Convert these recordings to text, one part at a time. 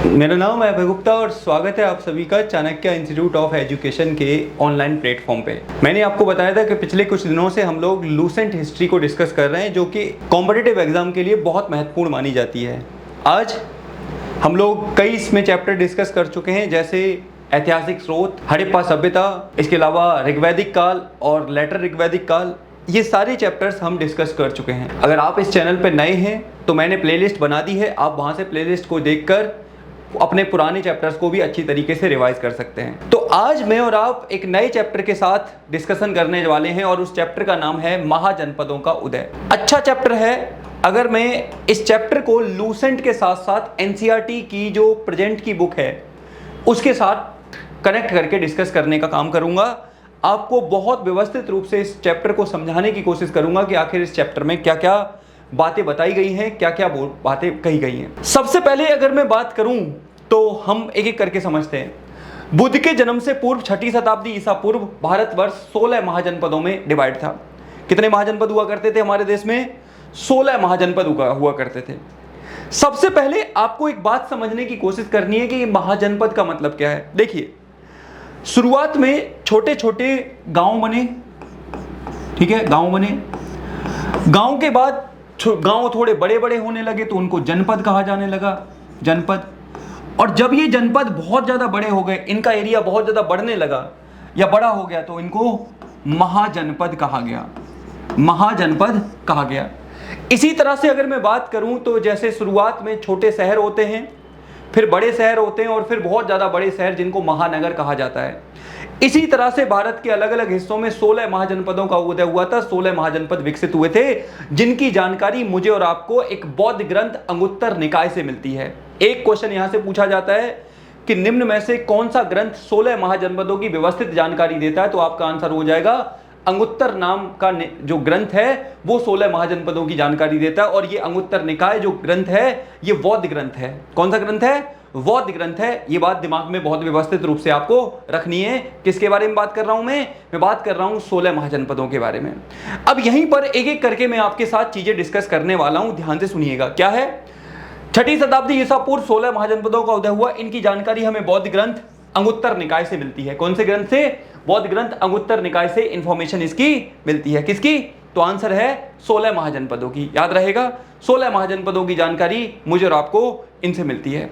मेरा नाम है अभय गुप्ता और स्वागत है आप सभी का चाणक्य इंस्टीट्यूट ऑफ एजुकेशन के ऑनलाइन प्लेटफॉर्म पे। मैंने आपको बताया था कि पिछले कुछ दिनों से हम लोग लूसेंट हिस्ट्री को डिस्कस कर रहे हैं, जो कि कॉम्पिटिटिव एग्जाम के लिए बहुत महत्वपूर्ण मानी जाती है। आज हम लोग कई इसमें चैप्टर डिस्कस कर चुके हैं, जैसे ऐतिहासिक स्रोत, हड़प्पा सभ्यता, इसके अलावा ऋग्वैदिक काल और लेटर ऋग्वैदिक काल। ये सारे चैप्टर्स हम डिस्कस कर चुके हैं। अगर आप इस चैनल पर नए हैं तो मैंने प्लेलिस्ट बना दी है, आप वहाँ से प्लेलिस्ट को देखकर अपने पुराने चैप्टर्स को भी अच्छी तरीके से रिवाइज कर सकते हैं। तो आज मैं और आप एक नए चैप्टर के साथ डिस्कशन करने वाले हैं और उस चैप्टर का नाम है महाजनपदों का उदय। अच्छा चैप्टर है। अगर मैं इस चैप्टर को लूसेंट के साथ साथ एनसीईआरटी की जो प्रेजेंट की बुक है उसके साथ कनेक्ट करके डिस्कस करने का काम करूंगा, आपको बहुत व्यवस्थित रूप से इस चैप्टर को समझाने की कोशिश करूंगा कि आखिर इस चैप्टर में क्या क्या बातें बताई गई हैं, क्या क्या बातें कही गई हैं। सबसे पहले अगर मैं बात करूं तो हम एक एक करके समझते हैं। बुद्ध के जन्म से पूर्व 6ठी शताब्दी ईसा पूर्व भारतवर्ष 16 महाजनपदों में डिवाइड था। कितने महाजनपद हुआ करते थे हमारे देश में? 16 महाजनपद हुआ करते थे। सबसे पहले आपको एक बात समझने की कोशिश करनी है कि महाजनपद का मतलब क्या है। देखिए, शुरुआत में छोटे छोटे गांव बने, ठीक है, गांव बने। गांव के बाद गांव थोड़े बड़े बड़े होने लगे तो उनको जनपद कहा जाने लगा, जनपद। और जब ये जनपद बहुत ज्यादा बड़े हो गए, इनका एरिया बहुत ज्यादा बढ़ने लगा या बड़ा हो गया, तो इनको महाजनपद कहा गया, महाजनपद कहा गया। इसी तरह से अगर मैं बात करूं तो जैसे शुरुआत में छोटे शहर होते हैं, फिर बड़े शहर होते हैं और फिर बहुत ज्यादा बड़े शहर जिनको महानगर कहा जाता है। इसी तरह से भारत के अलग अलग हिस्सों में 16 महाजनपदों का उदय हुआ था। 16 महाजनपद विकसित हुए थे, जिनकी जानकारी मुझे और आपको एक बौद्ध ग्रंथ अंगुत्तर निकाय से मिलती है। एक क्वेश्चन यहां से पूछा जाता है कि निम्न में से कौन सा ग्रंथ 16 महाजनपदों की व्यवस्थित जानकारी देता है, तो आपका आंसर हो जाएगा अंगुत्तर नाम का जो ग्रंथ है वो 16 महाजनपदों की जानकारी देता है। और ये अंगुत्तर निकाय जो ग्रंथ है ये बौद्ध ग्रंथ है। कौन सा ग्रंथ है? बौद्ध ग्रंथ है। ये बात दिमाग में बहुत व्यवस्थित रूप से आपको रखनी है। किसके बारे में बात कर रहा हूं मैं बात कर रहा हूं 16 महाजनपदों के बारे में। अब यहीं पर एक एक करके मैं आपके साथ चीजें डिस्कस करने वाला हूं, ध्यान से सुनिएगा। क्या है? 6ठी शताब्दी ईसा पूर्व 16 महाजनपदों का उदय हुआ। इनकी जानकारी हमें बौद्ध ग्रंथ अंगुत्तर निकाय से मिलती है। कौन से ग्रंथ से? बौद्ध ग्रंथ अंगुत्तर निकाय से इंफॉर्मेशन इसकी मिलती है। किसकी? तो आंसर है 16 महाजनपदों की। याद रहेगा, 16 महाजनपदों की जानकारी मुझे और आपको इनसे मिलती है।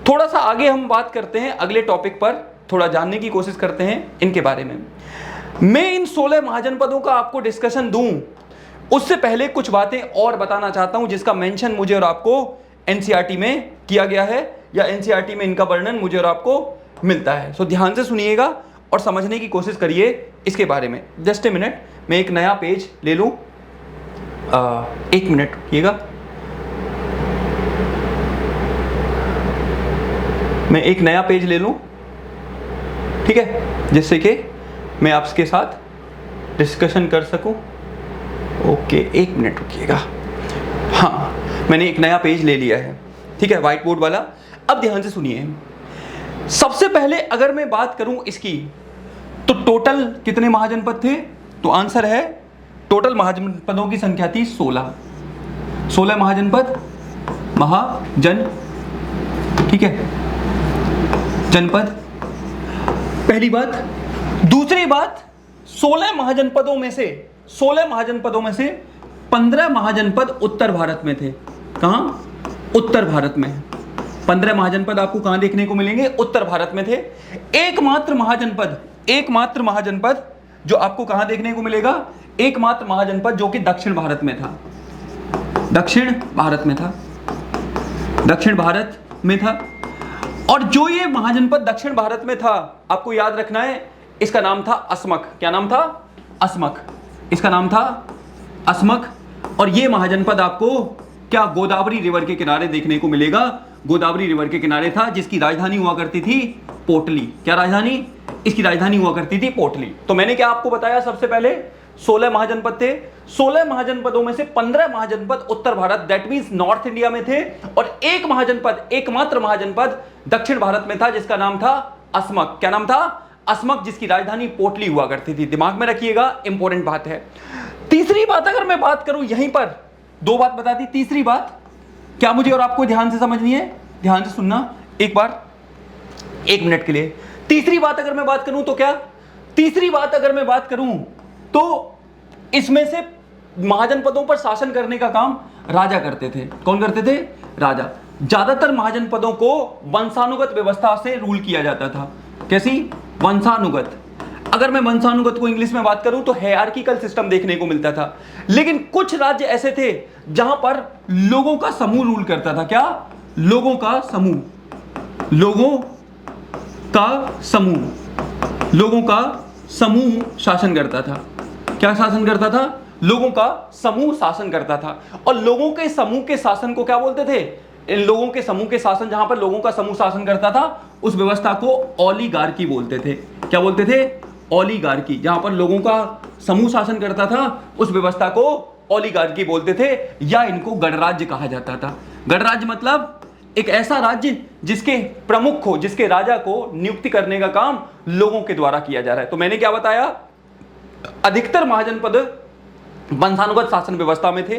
थोड़ा सा आगे हम बात करते हैं, अगले टॉपिक पर थोड़ा जानने की कोशिश करते हैं इनके बारे में। मैं इन 16 महाजनपदों का आपको डिस्कशन दूं उससे पहले कुछ बातें और बताना चाहता हूं, जिसका मेंशन मुझे और आपको एनसीईआरटी में किया गया है, या एनसीईआरटी में इनका वर्णन मुझे और आपको मिलता है। सो ध्यान से सुनिएगा और समझने की कोशिश करिए इसके बारे में। जस्ट ए मिनट, मैं एक नया पेज ले लूं। एक मिनट रुकिएगा, मैं एक नया पेज ले लूं, ठीक है, जिससे कि मैं आपके साथ डिस्कशन कर सकूं। ओके, एक मिनट रुकिएगा। हाँ, मैंने एक नया पेज ले लिया है, ठीक है, व्हाइट बोर्ड वाला। अब ध्यान से सुनिए। सबसे पहले अगर मैं बात करूं इसकी, तो टोटल कितने महाजनपद थे? तो आंसर है टोटल महाजनपदों की संख्या थी 16। 16 महाजनपद, महाजन, ठीक है, जनपद। पहली बात। दूसरी बात, 16 महाजनपदों में से 15 महाजनपद उत्तर भारत में थे। कहां? उत्तर भारत में। 15 महाजनपद आपको कहां देखने को मिलेंगे? उत्तर भारत में थे। एकमात्र महाजनपद जो आपको कहां देखने को मिलेगा? एकमात्र महाजनपद जो कि दक्षिण भारत में था, दक्षिण भारत में था। और जो ये महाजनपद दक्षिण भारत में था, आपको याद रखना है, इसका नाम था अस्मक। क्या नाम था? अस्मक। इसका नाम था अस्मक। और ये महाजनपद आपको क्या गोदावरी रिवर के किनारे देखने को मिलेगा? गोदावरी रिवर के किनारे था, जिसकी राजधानी हुआ करती थी पोटली। क्या राजधानी? इसकी राजधानी हुआ करती थी पोटली। तो मैंने क्या आपको बताया? सबसे पहले 16 महाजनपद थे। 16 महाजनपदों में से 15 महाजनपद उत्तर भारत, दैट मींस नॉर्थ इंडिया में थे, और एकमात्र महाजनपद दक्षिण भारत में था, जिसका नाम था अस्मक। क्या नाम था? अस्मक, जिसकी राजधानी पोटली हुआ करती थी। दिमाग में रखिएगा, इंपॉर्टेंट बात है। तीसरी बात अगर मैं बात करूं, यहीं पर 2 बात बता दी। तीसरी बात क्या मुझे और आपको ध्यान से समझनी है, ध्यान से सुनना। एक बार, 1 मिनट के लिए। तीसरी बात अगर मैं बात करूं तो क्या, तीसरी बात अगर मैं बात करूं तो इसमें से महाजनपदों पर शासन करने का काम राजा करते थे। कौन करते थे? राजा। ज्यादातर महाजनपदों को वंशानुगत व्यवस्था से रूल किया जाता था। कैसी? वंशानुगत। अगर मैं वंशानुगत को इंग्लिश में बात करूं तो हायरार्किकल सिस्टम देखने को मिलता था। लेकिन कुछ राज्य ऐसे थे जहां पर लोगों का समूह रूल करता था। क्या? लोगों का समूह, लोगों का समूह, लोगों का समूह शासन करता था। क्या शासन करता था? लोगों का समूह शासन करता था। और लोगों के समूह के शासन को क्या बोलते थे? इन लोगों के समूह के शासन, जहां पर लोगों का समूह शासन करता था, उस व्यवस्था को ओलिगार्की बोलते थे। क्या बोलते थे? ओलिगार्की। जहां पर लोगों का समूह शासन करता था उस व्यवस्था को ओलिगार्की बोलते थे, या इनको गणराज्य कहा जाता था। गणराज्य मतलब एक ऐसा राज्य जिसके प्रमुख को, जिसके राजा को नियुक्ति करने का काम लोगों के द्वारा किया जा रहा है। तो मैंने क्या बताया? अधिकतर महाजनपद वंशानुगत शासन व्यवस्था में थे,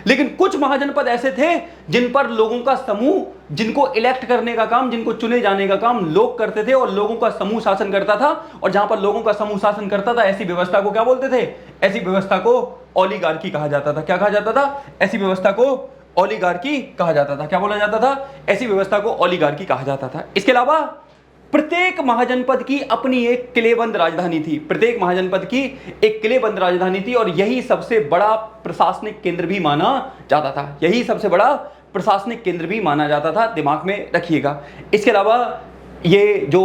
लेकिन कुछ महाजनपद ऐसे थे जिन पर लोगों का समूह, जिनको इलेक्ट करने का काम, जिनको चुने जाने का काम लोग करते थे और लोगों का समूह शासन करता था। और जहां पर लोगों का समूह शासन करता था, ऐसी व्यवस्था को क्या बोलते थे? ऐसी व्यवस्था को ओलिगार्की कहा जाता था। क्या कहा जाता था? ऐसी व्यवस्था को ओलिगार्की कहा जाता था। क्या बोला जाता था? ऐसी व्यवस्था को ओलिगार्की कहा जाता था। इसके अलावा प्रत्येक महाजनपद की अपनी एक किलेबंद राजधानी थी। प्रत्येक महाजनपद की एक किलेबंद राजधानी थी और यही सबसे बड़ा प्रशासनिक केंद्र भी माना जाता था। यही सबसे बड़ा प्रशासनिक केंद्र भी माना जाता था, दिमाग में रखिएगा। इसके अलावा ये जो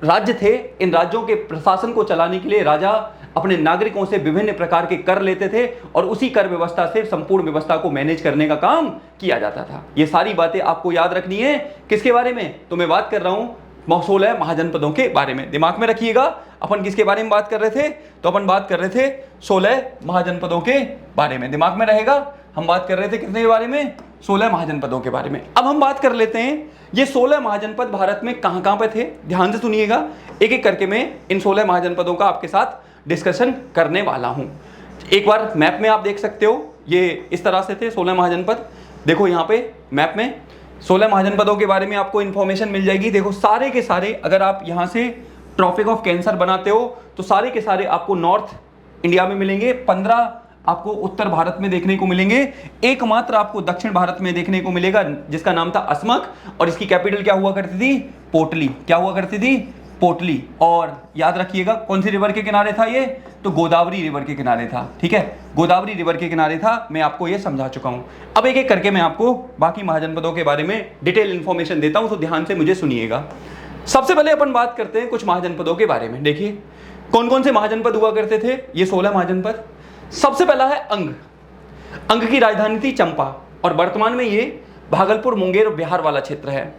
राज्य थे, इन राज्यों के प्रशासन को चलाने के लिए राजा अपने नागरिकों से विभिन्न प्रकार के कर लेते थे और उसी कर व्यवस्था से संपूर्ण व्यवस्था को मैनेज करने का काम किया जाता था। ये सारी बातें आपको याद रखनी है। किसके बारे में? तो मैं बात कर रहा हूं 16 महाजनपदों के बारे में। दिमाग में रखिएगा, अपन किसके बारे में बात कर रहे थे? तो अपन बात कर रहे थे 16 महाजनपदों के बारे में। दिमाग में रहेगा, हम बात कर रहे थे कितने के बारे में? 16 महाजनपदों के बारे में। अब हम बात कर लेते हैं ये 16 महाजनपद भारत में कहां कहां पे थे। ध्यान से सुनिएगा, एक एक करके मैं इन 16 महाजनपदों का आपके साथ डिस्कशन करने वाला हूं। एक बार मैप में आप देख सकते हो, ये इस तरह से थे 16 महाजनपद। देखो यहाँ पे मैप में 16 महाजनपदों के बारे में आपको इंफॉर्मेशन मिल जाएगी। देखो सारे के सारे, अगर आप यहाँ से ट्रॉपिक ऑफ कैंसर बनाते हो तो सारे के सारे आपको नॉर्थ इंडिया में मिलेंगे, 15 आपको उत्तर भारत में देखने को मिलेंगे, एकमात्र आपको दक्षिण भारत में देखने को मिलेगा जिसका नाम था अस्मक, और इसकी कैपिटल क्या हुआ करती थी? पोटली। क्या हुआ करती थी? पोटली। और याद रखिएगा कौन सी रिवर के किनारे था ये? तो गोदावरी रिवर के किनारे था। ठीक है, गोदावरी रिवर के किनारे था। मैं आपको ये समझा चुका हूं। अब एक एक करके मैं आपको बाकी महाजनपदों के बारे में डिटेल इंफॉर्मेशन देता हूं, तो ध्यान से मुझे सुनिएगा। सबसे पहले अपन बात करते हैं कुछ महाजनपदों के बारे में। देखिए कौन कौन से महाजनपद हुआ करते थे, ये 16 महाजनपद। सबसे पहला है अंग। अंग की राजधानी थी चंपा और वर्तमान में ये भागलपुर, मुंगेर और बिहार वाला क्षेत्र है।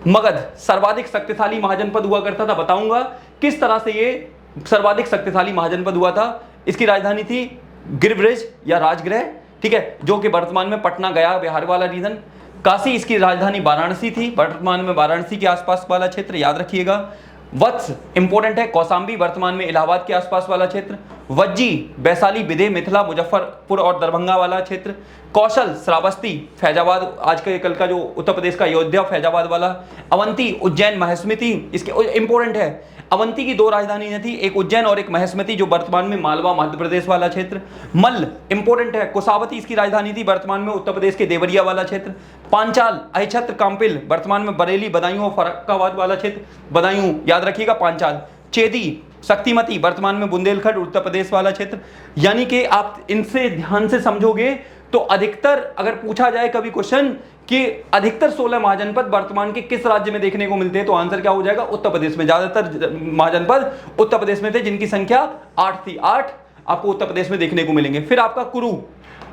मगध सर्वाधिक शक्तिशाली महाजनपद हुआ करता था। बताऊंगा किस तरह से ये सर्वाधिक शक्तिशाली महाजनपद हुआ था। इसकी राजधानी थी गिरिब्रिज या राजगृह, ठीक है, जो कि वर्तमान में पटना, गया, बिहार वाला रीजन। काशी इसकी राजधानी वाराणसी थी, वर्तमान में वाराणसी के आसपास वाला क्षेत्र, याद रखिएगा। वत्स इंपॉर्टेंट है, कौशाम्बी वर्तमान में इलाहाबाद के आसपास वाला क्षेत्र। वज्जी वैशाली, विदे, मिथिला, मुजफ्फरपुर और दरभंगा वाला क्षेत्र। कौशल श्रावस्ती, फैजाबाद, आज के कल का जो उत्तर प्रदेश का अयोध्या, फैजाबाद वाला। अवंती, उज्जैन, महेश्मती, इसके इंपॉर्टेंट है। अवंती की 2 राजधानी थी, एक उज्जैन और एक महेश्मती, जो वर्तमान में मालवा, मध्य प्रदेश वाला क्षेत्र। मल्ल इंपॉर्टेंट है, कुशावती इसकी राजधानी थी, वर्तमान में उत्तर प्रदेश के देवरिया वाला क्षेत्र। पांचाल, अहिछत्र, काम्पिल, वर्तमान में बरेली, बदायूं और फर्रुखाबाद वाला क्षेत्र। बदायूं याद रखिएगा, पांचाल। चेदी, शक्तिमती, वर्तमान में बुंदेलखंड, उत्तर प्रदेश वाला क्षेत्र। यानी कि आप इनसे ध्यान से समझोगे तो अधिकतर, अगर पूछा जाए कभी क्वेश्चन कि अधिकतर 16 महाजनपद वर्तमान के किस राज्य में देखने को मिलते हैं, तो आंसर क्या हो जाएगा? उत्तर प्रदेश में। ज्यादातर महाजनपद उत्तर प्रदेश में थे, जिनकी संख्या 8 थी। 8 आपको उत्तर प्रदेश में देखने को मिलेंगे। फिर आपका कुरु,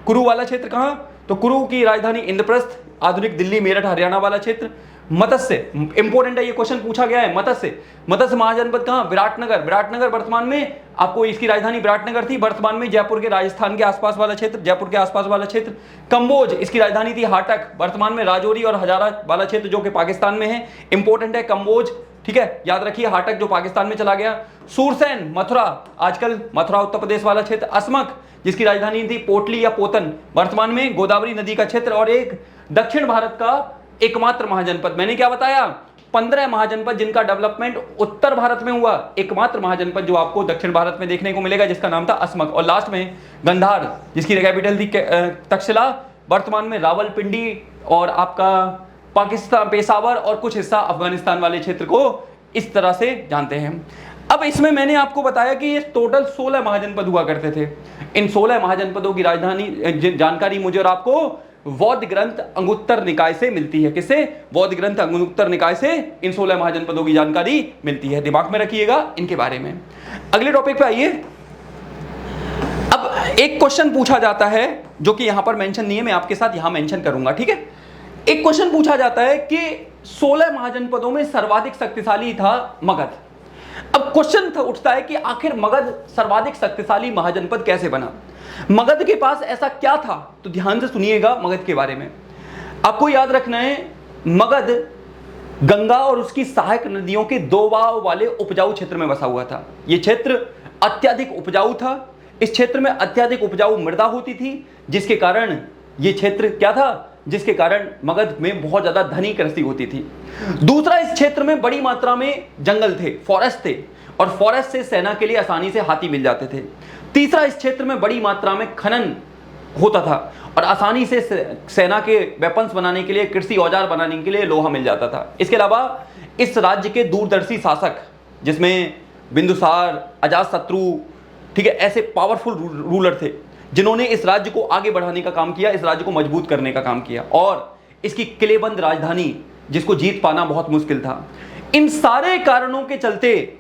कुरु वाला क्षेत्र कहां? तो कुरु की राजधानी इंद्रप्रस्थ, आधुनिक दिल्ली, मेरठ, हरियाणा वाला क्षेत्र। मत्स्य इंपॉर्टेंट है, ये क्वेश्चन पूछा गया है। मत्स्य महाजनपद कहां? विराटनगर। विराटनगर वर्तमान में आपको, इसकी राजधानी विराटनगर थी, वर्तमान में जयपुर के, राजस्थान के आसपास वाला क्षेत्र, जयपुर के आसपास वाला क्षेत्र। कंबोज, इसकी राजधानी थी हाटक, वर्तमान में राजौरी और हजारा वाला क्षेत्र, जो कि पाकिस्तान में है। इंपॉर्टेंट है कंबोज, ठीक है, याद रखिए। हाटक जो पाकिस्तान में चला गया। सूरसेन, मथुरा, आजकल मथुरा उत्तर प्रदेश वाला क्षेत्र। अस्मक, जिसकी राजधानी थी पोटली या पोतन, वर्तमान में गोदावरी नदी का क्षेत्र। और एक दक्षिण भारत का एकमात्र महाजनपद, मैंने क्या बताया? 15 महाजनपद जिनका डेवलपमेंट उत्तर भारत में हुआ, एकमात्र महाजनपद जो आपको दक्षिण भारत में देखने को मिलेगा जिसका नाम था असमक, और लास्ट में गंधार जिसकी कैपिटल थी तक्षशिला, वर्तमान में रावलपिंडी और आपका पाकिस्तान पेशावर और कुछ हिस्सा अफगानिस्तान वाले क्षेत्र को इस तरह से जानते हैं। अब इसमें मैंने आपको बताया कि ये टोटल 16 महाजनपद हुआ करते थे। इन 16 महाजनपदों की राजधानी जानकारी मुझे और आपको बौद्ध ग्रंथ अंगुत्तर निकाय से मिलती है। किससे? बौद्ध ग्रंथ अंगुत्तर निकाय से इन 16 महाजनपदों की जानकारी मिलती है। दिमाग में रखिएगा इनके बारे में। अगले टॉपिक पे आइए। अब एक क्वेश्चन पूछा जाता है जो कि यहां पर मेंशन नहीं है, मैं आपके साथ यहां मेंशन करूंगा, ठीक है। एक क्वेश्चन पूछा जाता है कि 16 महाजनपदों में सर्वाधिक शक्तिशाली था मगध। अब क्वेश्चन उठता है कि आखिर मगध सर्वाधिक शक्तिशाली महाजनपद कैसे बना, मगध के पास ऐसा क्या था? तो ध्यान से सुनिएगा मगध के बारे में। आपको याद रखना है मगध गंगा और उसकी सहायक नदियों के दोबाव वाले उपजाऊ क्षेत्र में बसा हुआ था। यह क्षेत्र अत्यधिक उपजाऊ था। इस क्षेत्र में अत्यधिक उपजाऊ मृदा होती थी, जिसके कारण यह क्षेत्र क्या था, जिसके कारण मगध में बहुत ज्यादा धनी कृषि होती थी। दूसरा, इस क्षेत्र में बड़ी मात्रा में जंगल थे, फॉरेस्ट थे, और फॉरेस्ट से सेना के लिए आसानी से हाथी मिल जाते थे। तीसरा, इस क्षेत्र में बड़ी मात्रा में खनन होता था और आसानी से सेना के वेपन्स बनाने के लिए, कृषि औजार बनाने के लिए लोहा मिल जाता था। इसके अलावा इस राज्य के दूरदर्शी शासक, जिसमें बिंदुसार, अजातशत्रु, ठीक है, ऐसे पावरफुल रूलर थे जिन्होंने इस राज्य को आगे बढ़ाने का काम किया, इस राज्य को मजबूत करने का काम किया, और इसकी किलेबंद राजधानी जिसको जीत पाना बहुत मुश्किल था। इन सारे कारणों के चलते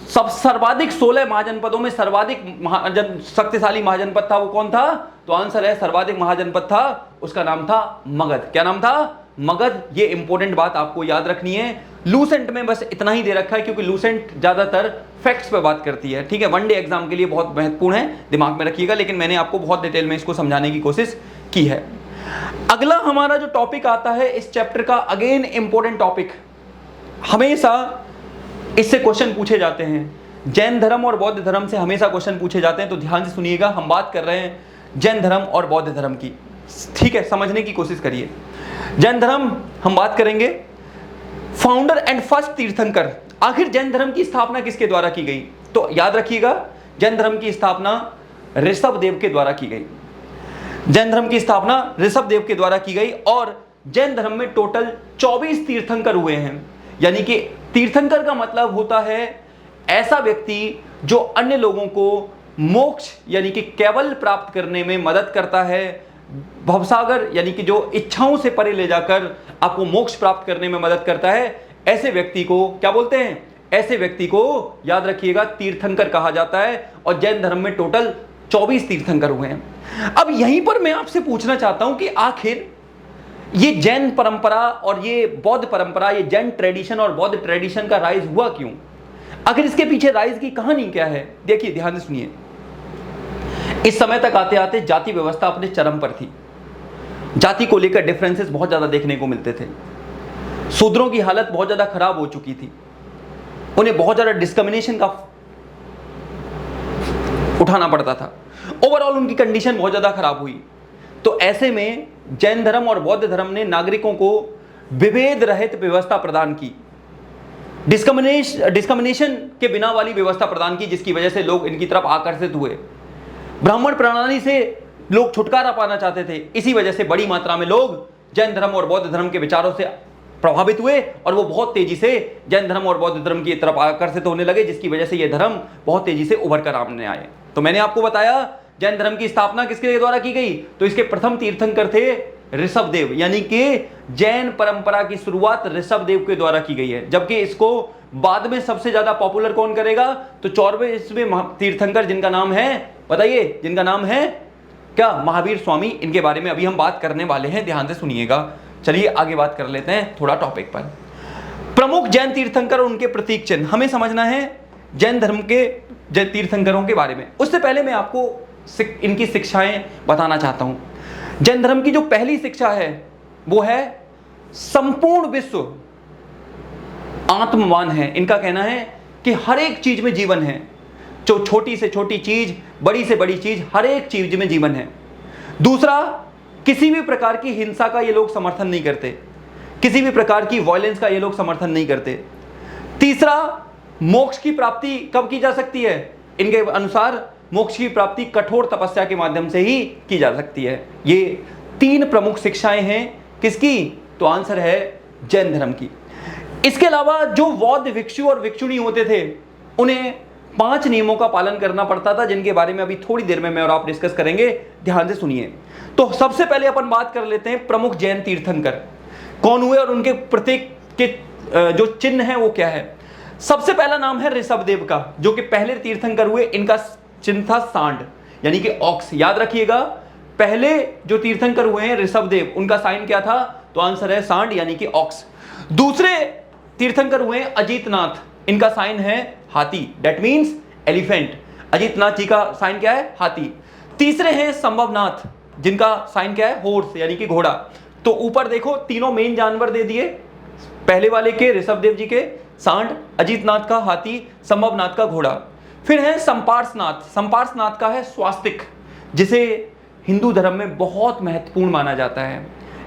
सर्वाधिक 16 महाजनपदों में सर्वाधिक शक्तिशाली महाजनपद था, वो कौन था? तो आंसर है सर्वाधिक महाजनपद था, उसका नाम था मगध। क्या नाम था? मगध। ये इंपॉर्टेंट बात आपको याद रखनी है। लूसेंट में बस इतना ही दे रखा है क्योंकि लूसेंट ज्यादातर फैक्ट्स पे बात करती है, ठीक है, वनडे एग्जाम के लिए बहुत महत्वपूर्ण है, दिमाग में रखिएगा, लेकिन मैंने आपको बहुत डिटेल में इसको समझाने की कोशिश की है। अगला हमारा जो टॉपिक आता है इस चैप्टर का, अगेन इंपॉर्टेंट टॉपिक, हमेशा इससे क्वेश्चन पूछे जाते हैं। जैन धर्म और बौद्ध धर्म से हमेशा क्वेश्चन पूछे जाते हैं, तो ध्यान से सुनिएगा। हम बात कर रहे हैं जैन धर्म और बौद्ध धर्म की, ठीक है, समझने की कोशिश करिए। जैन धर्म हम बात करेंगे। फाउंडर एंड फर्स्ट तीर्थंकर, आखिर जैन धर्म की स्थापना किसके द्वारा की गई? तो याद रखिएगा जैन धर्म की स्थापना ऋषभ देव के द्वारा की गई। जैन धर्म की स्थापना ऋषभ देव के द्वारा की गई, और जैन धर्म में टोटल 24 तीर्थंकर हुए हैं। यानी कि तीर्थंकर का मतलब होता है ऐसा व्यक्ति जो अन्य लोगों को मोक्ष यानी कि केवल प्राप्त करने में मदद करता है, भवसागर यानी कि जो इच्छाओं से परे ले जाकर आपको मोक्ष प्राप्त करने में मदद करता है, ऐसे व्यक्ति को क्या बोलते हैं? ऐसे व्यक्ति को याद रखिएगा तीर्थंकर कहा जाता है। और जैन धर्म में टोटल 24 तीर्थंकर हुए हैं। अब यहीं पर मैं आपसे पूछना चाहता हूं कि आखिर ये जैन परंपरा और ये बौद्ध परंपरा, ये जैन ट्रेडिशन और बौद्ध ट्रेडिशन का राइज हुआ क्यों? आखिर इसके पीछे राइज की कहानी क्या है? देखिए, ध्यान से सुनिए। इस समय तक आते आते जाति व्यवस्था अपने चरम पर थी। जाति को लेकर डिफरेंसेस बहुत ज्यादा देखने को मिलते थे। शूद्रों की हालत बहुत ज्यादा खराब हो चुकी थी, उन्हें बहुत ज्यादा डिस्क्रिमिनेशन का उठाना पड़ता था। ओवरऑल उनकी कंडीशन बहुत ज्यादा खराब हुई। तो ऐसे में जैन धर्म और बौद्ध धर्म ने नागरिकों को विभेद रहित व्यवस्था प्रदान की, डिस्क्रिमिनेशन के बिना वाली व्यवस्था प्रदान की, जिसकी वजह से लोग इनकी तरफ आकर्षित हुए। ब्राह्मण प्रणाली से लोग छुटकारा पाना चाहते थे, इसी वजह से बड़ी मात्रा में लोग जैन धर्म और बौद्ध धर्म के विचारों से प्रभावित हुए और वो बहुत तेजी से जैन धर्म और बौद्ध धर्म की तरफ आकर्षित होने लगे, जिसकी वजह से ये धर्म बहुत तेजी से उभर कर सामने आए। तो मैंने आपको बताया जैन धर्म की स्थापना किसके द्वारा की गई? तो इसके प्रथम तीर्थंकर थे ऋषभ देव, यानी कि जैन परंपरा की शुरुआत ऋषभ देव के द्वारा की गई है। जबकि इसको बाद में सबसे ज्यादा पॉपुलर कौन करेगा? तो 14वें तीर्थंकर जिनका नाम है, बताइए, जिनका नाम है क्या? महावीर स्वामी। इनके बारे में अभी हम बात करने वाले हैं, ध्यान से सुनिएगा। चलिए आगे बात कर लेते हैं थोड़ा टॉपिक पर। प्रमुख जैन तीर्थंकर और उनके प्रतीक चिन्ह हमें समझना है जैन धर्म के जैन तीर्थंकरों के बारे में। उससे पहले मैं आपको इनकी शिक्षाएं बताना चाहता हूं। जैन धर्म की जो पहली शिक्षा है वो है संपूर्ण विश्व आत्मवान है। इनका कहना है कि हर एक चीज में जीवन है, जो छोटी से छोटी चीज, बड़ी से बड़ी चीज, हर एक चीज में जीवन है। दूसरा, किसी भी प्रकार की हिंसा का ये लोग समर्थन नहीं करते। किसी भी प्रकार की वायलेंस का ये लोग समर्थन नहीं करते। तीसरा, मोक्ष की प्राप्ति कब की जा सकती है? इनके अनुसार मोक्ष की प्राप्ति कठोर तपस्या के माध्यम से ही की जा सकती है। ये 3 प्रमुख शिक्षाएं हैं किसकी? तो आंसर है जैन धर्म की। इसके अलावा जो बौद्ध भिक्षु और भिक्षुणी होते थे उन्हें 5 नियमों का पालन करना पड़ता था, जिनके बारे में अभी थोड़ी देर में मैं और आप डिस्कस करेंगे, ध्यान से सुनिए। तो सबसे पहले अपन बात कर लेते हैं प्रमुख जैन तीर्थंकर कौन हुए और उनके प्रतीक के जो चिन्ह है वो क्या है। सबसे पहला नाम है ऋषभदेव का, जो कि पहले तीर्थंकर हुए। इनका चिन्ह था सांड यानी कि ऑक्स। याद रखिएगा, पहले जो तीर्थंकर हुए हैं ऋषभदेव, उनका साइन क्या था? तो आंसर है सांड यानी कि ऑक्स। दूसरे तीर्थंकर हुए अजीतनाथ, इनका साइन है हाथी, दैट मींस एलिफेंट। अजीतनाथ जी का साइन क्या है? हाथी। तीसरे हैं संभवनाथ, जिनका साइन क्या है? हॉर्स यानी कि घोड़ा। तो ऊपर देखो तीनों मेन जानवर दे दिए, पहले वाले के ऋषभदेव जी के सांड, अजीतनाथ का हाथी, संभवनाथ का घोड़ा। फिर है संपार्शनाथ। संपार्शनाथ का है स्वास्तिक, जिसे हिंदू धर्म में बहुत महत्वपूर्ण माना जाता है।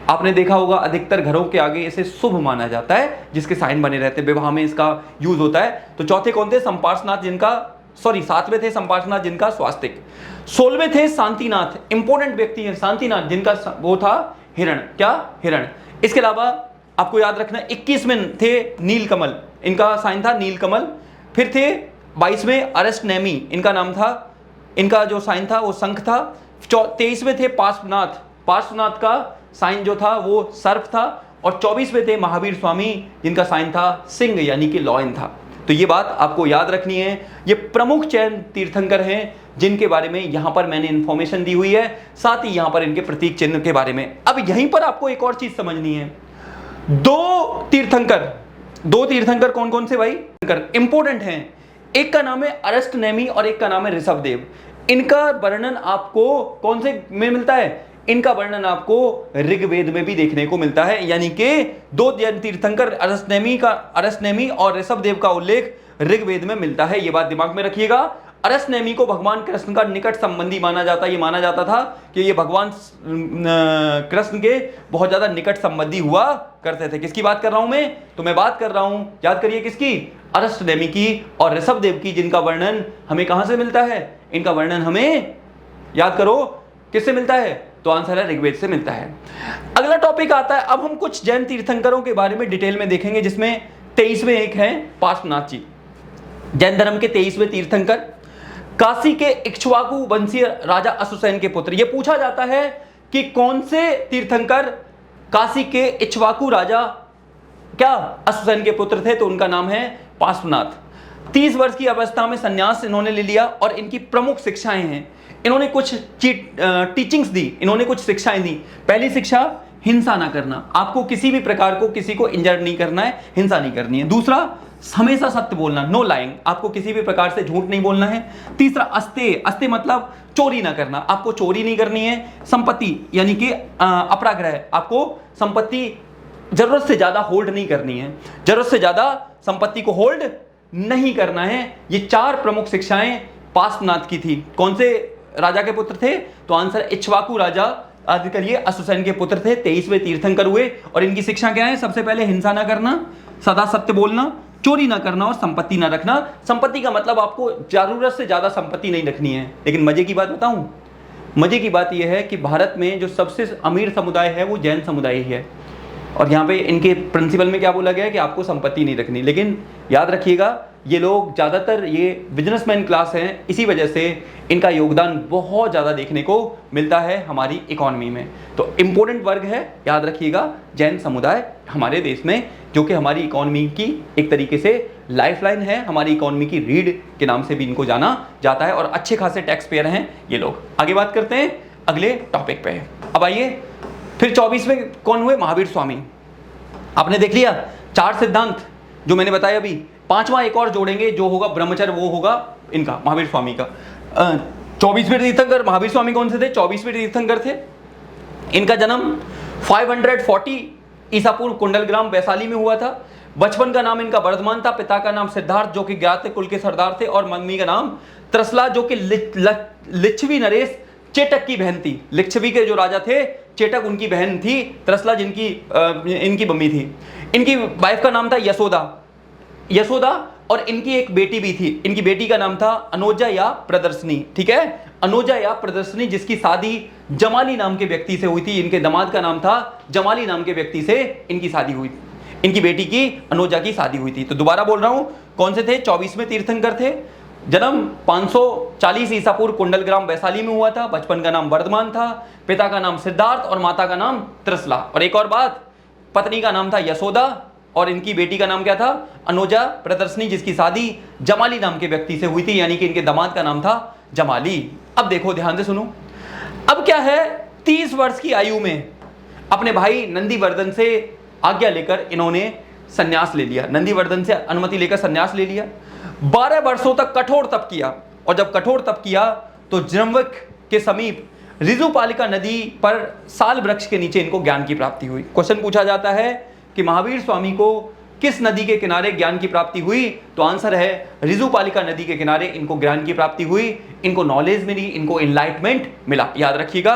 आपने देखा होगा अधिकतर घरों के आगे इसे शुभ माना जाता है, जिसके साइन बने रहते हैं, विवाह में इसका यूज होता है। तो चौथे कौन थे? संपार्शनाथ, जिनका सातवें थे संपार्शनाथ, जिनका स्वास्तिक। 16वें थे शांतिनाथ, इंपोर्टेंट व्यक्ति है शांतिनाथ, जिनका वो था हिरण। क्या? हिरण। इसके अलावा आपको याद रखना 21वें थे नीलकमल, इनका साइन था नीलकमल। फिर थे 22वें अरस्टनेमी, इनका नाम था, इनका जो साइन था वो शंख था। 23वें थे पार्श्वनाथ, पार्श्वनाथ का साइन जो था वो सर्प था। और 24वें थे महावीर स्वामी, जिनका साइन था सिंह यानी कि लॉयन था। तो ये बात आपको याद रखनी है। ये प्रमुख जैन तीर्थंकर हैं जिनके बारे में यहां पर मैंने इंफॉर्मेशन दी हुई है, साथ ही यहां पर इनके प्रतीक चिन्ह के बारे में। अब यहीं पर आपको एक और चीज समझनी है। दो तीर्थंकर कौन कौन से भाई इंपोर्टेंट हैं? एक का नाम है अरस्टनेमी और एक का नाम है ऋषभदेव। इनका वर्णन आपको कौन से में मिलता है? इनका वर्णन आपको ऋग्वेद में भी देखने को मिलता है, यानी कि 2 जैन तीर्थंकर अरस्टनेमी और ऋषभदेव का उल्लेख ऋग्वेद में मिलता है। यह बात दिमाग में रखिएगा। अरस्टनेमी को भगवान कृष्ण का निकट संबंधी माना जाता है। ये माना जाता था कि ये भगवान कृष्ण के बहुत ज्यादा निकट संबंधी हुआ करते थे। किसकी बात कर रहा हूं मैं? तो मैं बात कर रहा हूं, याद करिए किसकी? अरस्टनेमी की और ऋषभदेव की, जिनका वर्णन हमें कहां से मिलता है? इनका वर्णन हमें याद करो किससे मिलता है? तो आंसर है ऋग्वेद से मिलता है। अगला टॉपिक आता है, अब हम कुछ जैन तीर्थंकरों के बारे में डिटेल में देखेंगे, जिसमें 23वें एक हैं पार्श्वनाथ जी, जैन धर्म के 23वें तीर्थंकर, काशी के इक्ष्वाकु वंशीय राजा अश्वसेन के पुत्र। यह पूछा जाता है कि कौन से तीर्थंकर काशी के इक्ष्वाकु राजा क्या अश्वसेन के पुत्र थे? तो उनका नाम है पार्श्वनाथ। 30 वर्ष की अवस्था में संन्यास इन्होंने ले लिया और इनकी प्रमुख शिक्षाएं हैं। इन्होंने कुछ टीचिंग्स दी, इन्होंने कुछ शिक्षाएं दी। पहली शिक्षा, हिंसा ना करना, आपको किसी भी प्रकार को किसी को इंजर नहीं करना है, हिंसा नहीं करनी है। दूसरा, हमेशा सत्य बोलना, नो लाइंग, आपको किसी भी प्रकार से झूठ नहीं बोलना है। तीसरा, अस्ते मतलब चोरी ना करना, आपको चोरी नहीं करनी है। संपत्ति यानी कि अपराग्रह, आपको संपत्ति जरूरत से ज्यादा होल्ड नहीं करनी है, जरूरत से ज्यादा संपत्ति को होल्ड नहीं करना है। ये 4 प्रमुख शिक्षाएं पार्श्वनाथ की थी। कौन से राजा के पुत्र थे? तो आंसर इक्ष्वाकु राजा, याद करिए, अश्वसेन के पुत्र थे, 23वें तीर्थंकर हुए। और इनकी शिक्षा क्या है? सबसे पहले हिंसा ना करना, सदा सत्य बोलना, चोरी ना करना और संपत्ति ना रखना। संपत्ति का मतलब आपको जरूरत से ज्यादा संपत्ति नहीं रखनी है। लेकिन मजे की बात बताऊं, मजे की बात यह है कि भारत में जो सबसे अमीर समुदाय है वो जैन समुदाय ही है। और यहाँ पे इनके प्रिंसिपल में क्या बोला गया है कि आपको संपत्ति नहीं रखनी। लेकिन याद रखिएगा, ये लोग ज़्यादातर ये बिजनेसमैन क्लास हैं, इसी वजह से इनका योगदान बहुत ज़्यादा देखने को मिलता है हमारी इकॉनमी में। तो इम्पोर्टेंट वर्ग है, याद रखिएगा, जैन समुदाय हमारे देश में, जो कि हमारी इकॉनमी की एक तरीके से लाइफलाइन है, हमारी इकॉनमी की रीढ़ के नाम से भी इनको जाना जाता है। और अच्छे खासे टैक्स पेयर हैं ये लोग। आगे बात करते हैं अगले टॉपिक पे। अब आइए, फिर 24वें कौन हुए? महावीर स्वामी। आपने देख लिया 4 सिद्धांत जो मैंने बताया अभी। 5वां एक और जोड़ेंगे जो होगा ब्रह्मचर्य, वो होगा इनका महावीर स्वामी का। 24वें तीर्थंकर महावीर स्वामी कौन से थे? 24वें तीर्थंकर थे। इनका जन्म 540 ईसा पूर्व कुंडलग्राम वैशाली में हुआ था। बचपन का नाम इनका वर्धमान था। पिता का नाम सिद्धार्थ, जो कि ज्ञात कुल के सरदार थे, और मम्मी का नाम त्रसला, जो कि लिच्छवी नरेश चेटक की बहन थी। लिच्छवी के जो राजा थे चेटक उनकी बहन थी, त्रसला जिनकी इनकी मम्मी थी। इनकी वाइफ का नाम था यशोदा और इनकी एक बेटी भी थी। इनकी बेटी का नाम था अनोजा या प्रदर्शनी, ठीक है, अनोजा या प्रदर्शनी, जिसकी शादी जमाली नाम के व्यक्ति से हुई थी। इनके दामाद का नाम था जमाली नाम के व्यक्ति से इनकी शादी हुई थी। इनकी बेटी की अनोजा की शादी हुई थी। तो दोबारा बोल रहा हूं, कौन से थे? 24वें तीर्थंकर थे। जन्म 540 ईसा पूर्व कुंडलग्राम वैशाली में हुआ था। बचपन का नाम वर्धमान था। पिता का नाम सिद्धार्थ और माता का नाम त्रसला। और एक और बात, पत्नी का नाम था यशोदा और इनकी बेटी का नाम क्या था? अनोजा प्रदर्शनी, जिसकी शादी जमाली नाम के व्यक्ति से हुई थी, यानी कि इनके दामाद का नाम था जमाली। अब देखो, ध्यान से सुनो। अब क्या है, 30 वर्ष की आयु में अपने भाई नंदीवर्धन से आज्ञा लेकर इन्होंने संन्यास ले लिया। नंदीवर्धन से अनुमति लेकर संन्यास ले लिया। 12 वर्षों तक कठोर तप किया और जब कठोर तप किया तो जम्वक के समीप ऋजुपालिका नदी पर साल वृक्ष के नीचे इनको ज्ञान की प्राप्ति हुई। क्वेश्चन पूछा जाता है कि महावीर स्वामी को किस नदी के किनारे ज्ञान की प्राप्ति हुई? तो आंसर है ऋजुपालिका नदी के किनारे इनको ज्ञान की प्राप्ति हुई, इनको नॉलेज मिली, इनको एनलाइटमेंट मिला। याद रखिएगा।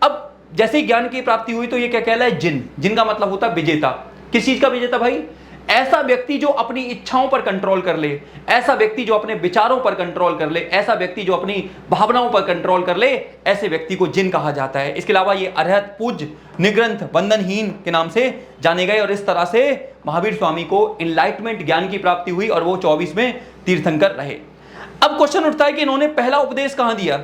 अब जैसे ही ज्ञान की प्राप्ति हुई तो ये क्या कहलाए? जिन का मतलब होता है विजेता। किस चीज का विजेता भाई? ऐसा व्यक्ति जो अपनी इच्छाओं पर कंट्रोल कर ले, ऐसा व्यक्ति जो अपने विचारों पर कंट्रोल कर ले, ऐसा व्यक्ति जो अपनी भावनाओं पर कंट्रोल कर ले, ऐसे व्यक्ति को जिन कहा जाता है। इसके अलावा ये अरहत, पूज्य, निग्रंथ, बंधनहीन के नाम से जाने गए और इस तरह से महावीर स्वामी को एनलाइटमेंट ज्ञान की प्राप्ति हुई और वो 24वें तीर्थंकर रहे। अब क्वेश्चन उठता है कि इन्होंने पहला उपदेश कहां दिया?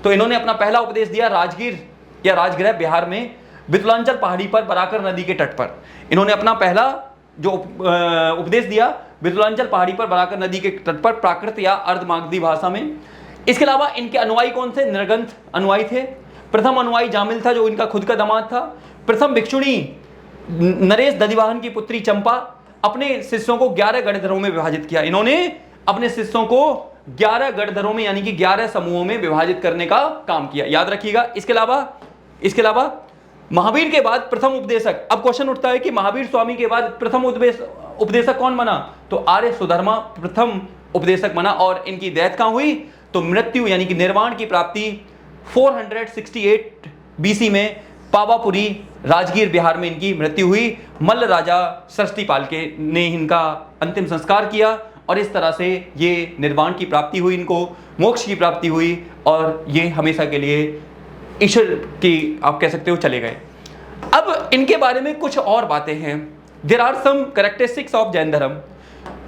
तो इन्होंने अपना पहला उपदेश दिया राजगीर या राजगृह, बिहार में वितलांचल पहाड़ी पर बराकर नदी के तट पर। इन्होंने अपना पहला जो उपदेश दिया वितलांचल पहाड़ी पर बराकर नदी के तट पर, प्राकृत या अर्धमागधी भाषा में। इसके अलावा इनके अनुयायी कौन से? निर्गंथ अनुयायी थे। प्रथम अनुयायी जामिल था, जो इनका खुद का दामाद था। प्रथम भिक्षुणी नरेश दधिवाहन की पुत्री चंपा। अपने शिष्यों को 11 गणधरों में विभाजित किया। इन्होंने अपने शिष्यों को 11 गणधरों में यानी कि 11 समूहों में विभाजित करने का काम किया। याद रखिएगा। इसके अलावा महावीर के बाद प्रथम उपदेशक। अब क्वेश्चन उठता है कि महावीर स्वामी के बाद प्रथम उपदेशक कौन बना? तो आर्य सुधर्मा प्रथम उपदेशक बना। और इनकी डेथ कहां हुई? तो मृत्यु यानी कि निर्वाण की प्राप्ति 468 बीसी में पावापुरी राजगीर बिहार में इनकी मृत्यु हुई। मल्ल राजा षष्टिपाल के ने इनका अंतिम संस्कार किया और इस तरह से ये निर्वाण की प्राप्ति हुई, इनको मोक्ष की प्राप्ति हुई और ये हमेशा के लिए ईश्वर की आप कह सकते हो चले गए। अब इनके बारे में कुछ और बातें हैं। There are some characteristics of Jain धर्म।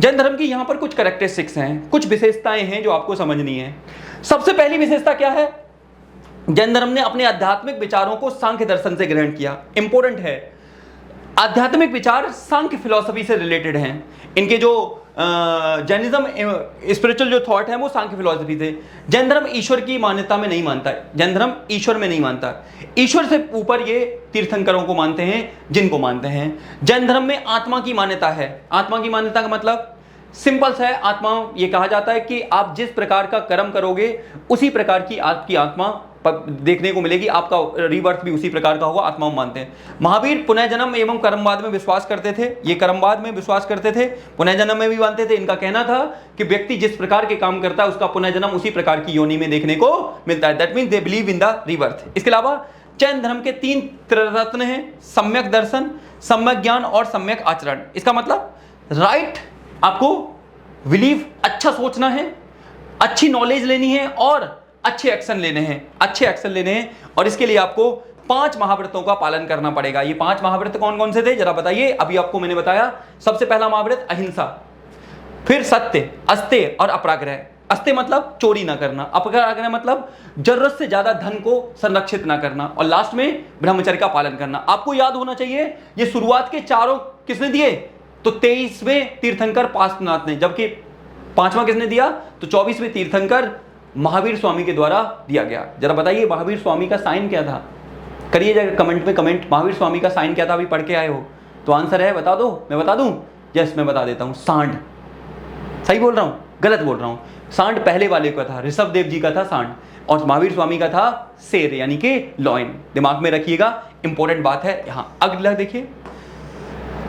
जैन धर्म की यहां पर कुछ कैरेक्टरिस्टिक्स हैं, कुछ विशेषताएं हैं जो आपको समझनी है। सबसे पहली विशेषता क्या है? जैन धर्म ने अपने आध्यात्मिक विचारों को सांख्य दर्शन से ग्रहण किया। इंपॉर्टेंट है, आध्यात्मिक विचार सांख्य फिलॉसफी से रिलेटेड हैं। इनके जो जैनिज्म स्पिरिचुअल जो थॉट है वो सांख्य फिलॉसफी थे। जैन धर्म ईश्वर की मान्यता में नहीं मानता है। जैन धर्म ईश्वर में नहीं मानता। ईश्वर से ऊपर ये तीर्थंकरों को मानते हैं, जिनको मानते हैं। जैन धर्म में आत्मा की मान्यता है। आत्मा की मान्यता का मतलब सिंपल सा है। आत्मा ये कहा जाता है कि आप जिस प्रकार का कर्म करोगे उसी प्रकार की आपकी आत्मा देखने को मिलेगी, आपका रीबर्थ भी उसी प्रकार का होगा। आत्मा मानते हैं। महावीर पुनर्जन्म एवं कर्मवाद में विश्वास करते थे। ये कर्मवाद में विश्वास करते थे, पुनर्जन्म में भी मानते थे। इनका कहना था कि व्यक्ति जिस प्रकार के काम करता है उसका पुनर्जन्म उसी प्रकार की योनि में देखने को मिलता है। That means they believe in the rebirth. इसके अलावा जैन धर्म के 3 त्रिरत्न हैं, सम्यक दर्शन, सम्यक ज्ञान और सम्यक आचरण। इसका मतलब राइट, आपको बिलीव, अच्छा सोचना है, अच्छी नॉलेज लेनी है और अच्छे एक्शन लेने हैं। और इसके लिए आपको 5 महाव्रतों का पालन करना पड़ेगा। ये 5 महाव्रत कौन कौन से थे जरा बताइए। अभी आपको मैंने बताया। सबसे पहला महाव्रत अहिंसा, फिर सत्य, अस्तेय और अपराग्रह। अस्तेय मतलब चोरी ना करना, अपराग्रह मतलब जरूरत से ज्यादा धन को संरक्षित ना करना और लास्ट में ब्रह्मचर्य का पालन करना। आपको याद होना चाहिए ये शुरुआत के चारों किसने दिए? तो 23वें तीर्थंकर पार्श्वनाथ ने, जबकि 5वां किसने दिया? तो 24वें तीर्थंकर महावीर स्वामी के द्वारा दिया गया। जरा बताइए महावीर स्वामी का साइन क्या था? करिए जरा कमेंट में कमेंट, महावीर स्वामी का साइन क्या था? अभी पढ़ के आए हो तो आंसर है, बता दो। मैं बता दूं? यस, मैं बता देता हूं, सांड। सही बोल रहा हूं? गलत बोल रहा हूं? सांड पहले वाले का था, ऋषभ देव जी का था सांड, और महावीर स्वामी का था शेर यानी कि लॉयन। दिमाग में रखिएगा, इंपॉर्टेंट बात है। यहां अगला देखिए,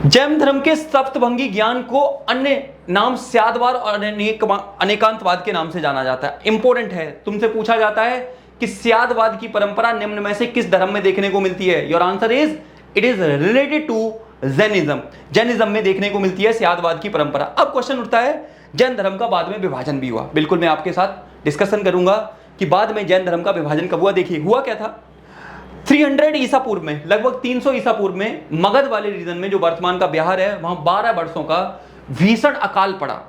जैन धर्म के सप्तभंगी ज्ञान को अन्य नाम स्यादवाद और अनेकांतवाद के नाम से जाना जाता है। इंपॉर्टेंट है, तुमसे पूछा जाता है कि स्यादवाद की परंपरा निम्न में से किस धर्म में देखने को मिलती है? Your answer is it is related to Jainism. Jainism में देखने को मिलती है स्यादवाद की परंपरा। अब क्वेश्चन उठता है, जैन धर्म का बाद में विभाजन भी हुआ। बिल्कुल मैं आपके साथ डिस्कशन करूंगा कि बाद में जैन धर्म का विभाजन कब हुआ। देखिए हुआ क्या था, 300 ईसा पूर्व में, लगभग 300 ईसा पूर्व में मगध वाले रीजन में जो वर्तमान का बिहार है, वहां 12 वर्षों का भीषण अकाल पड़ा।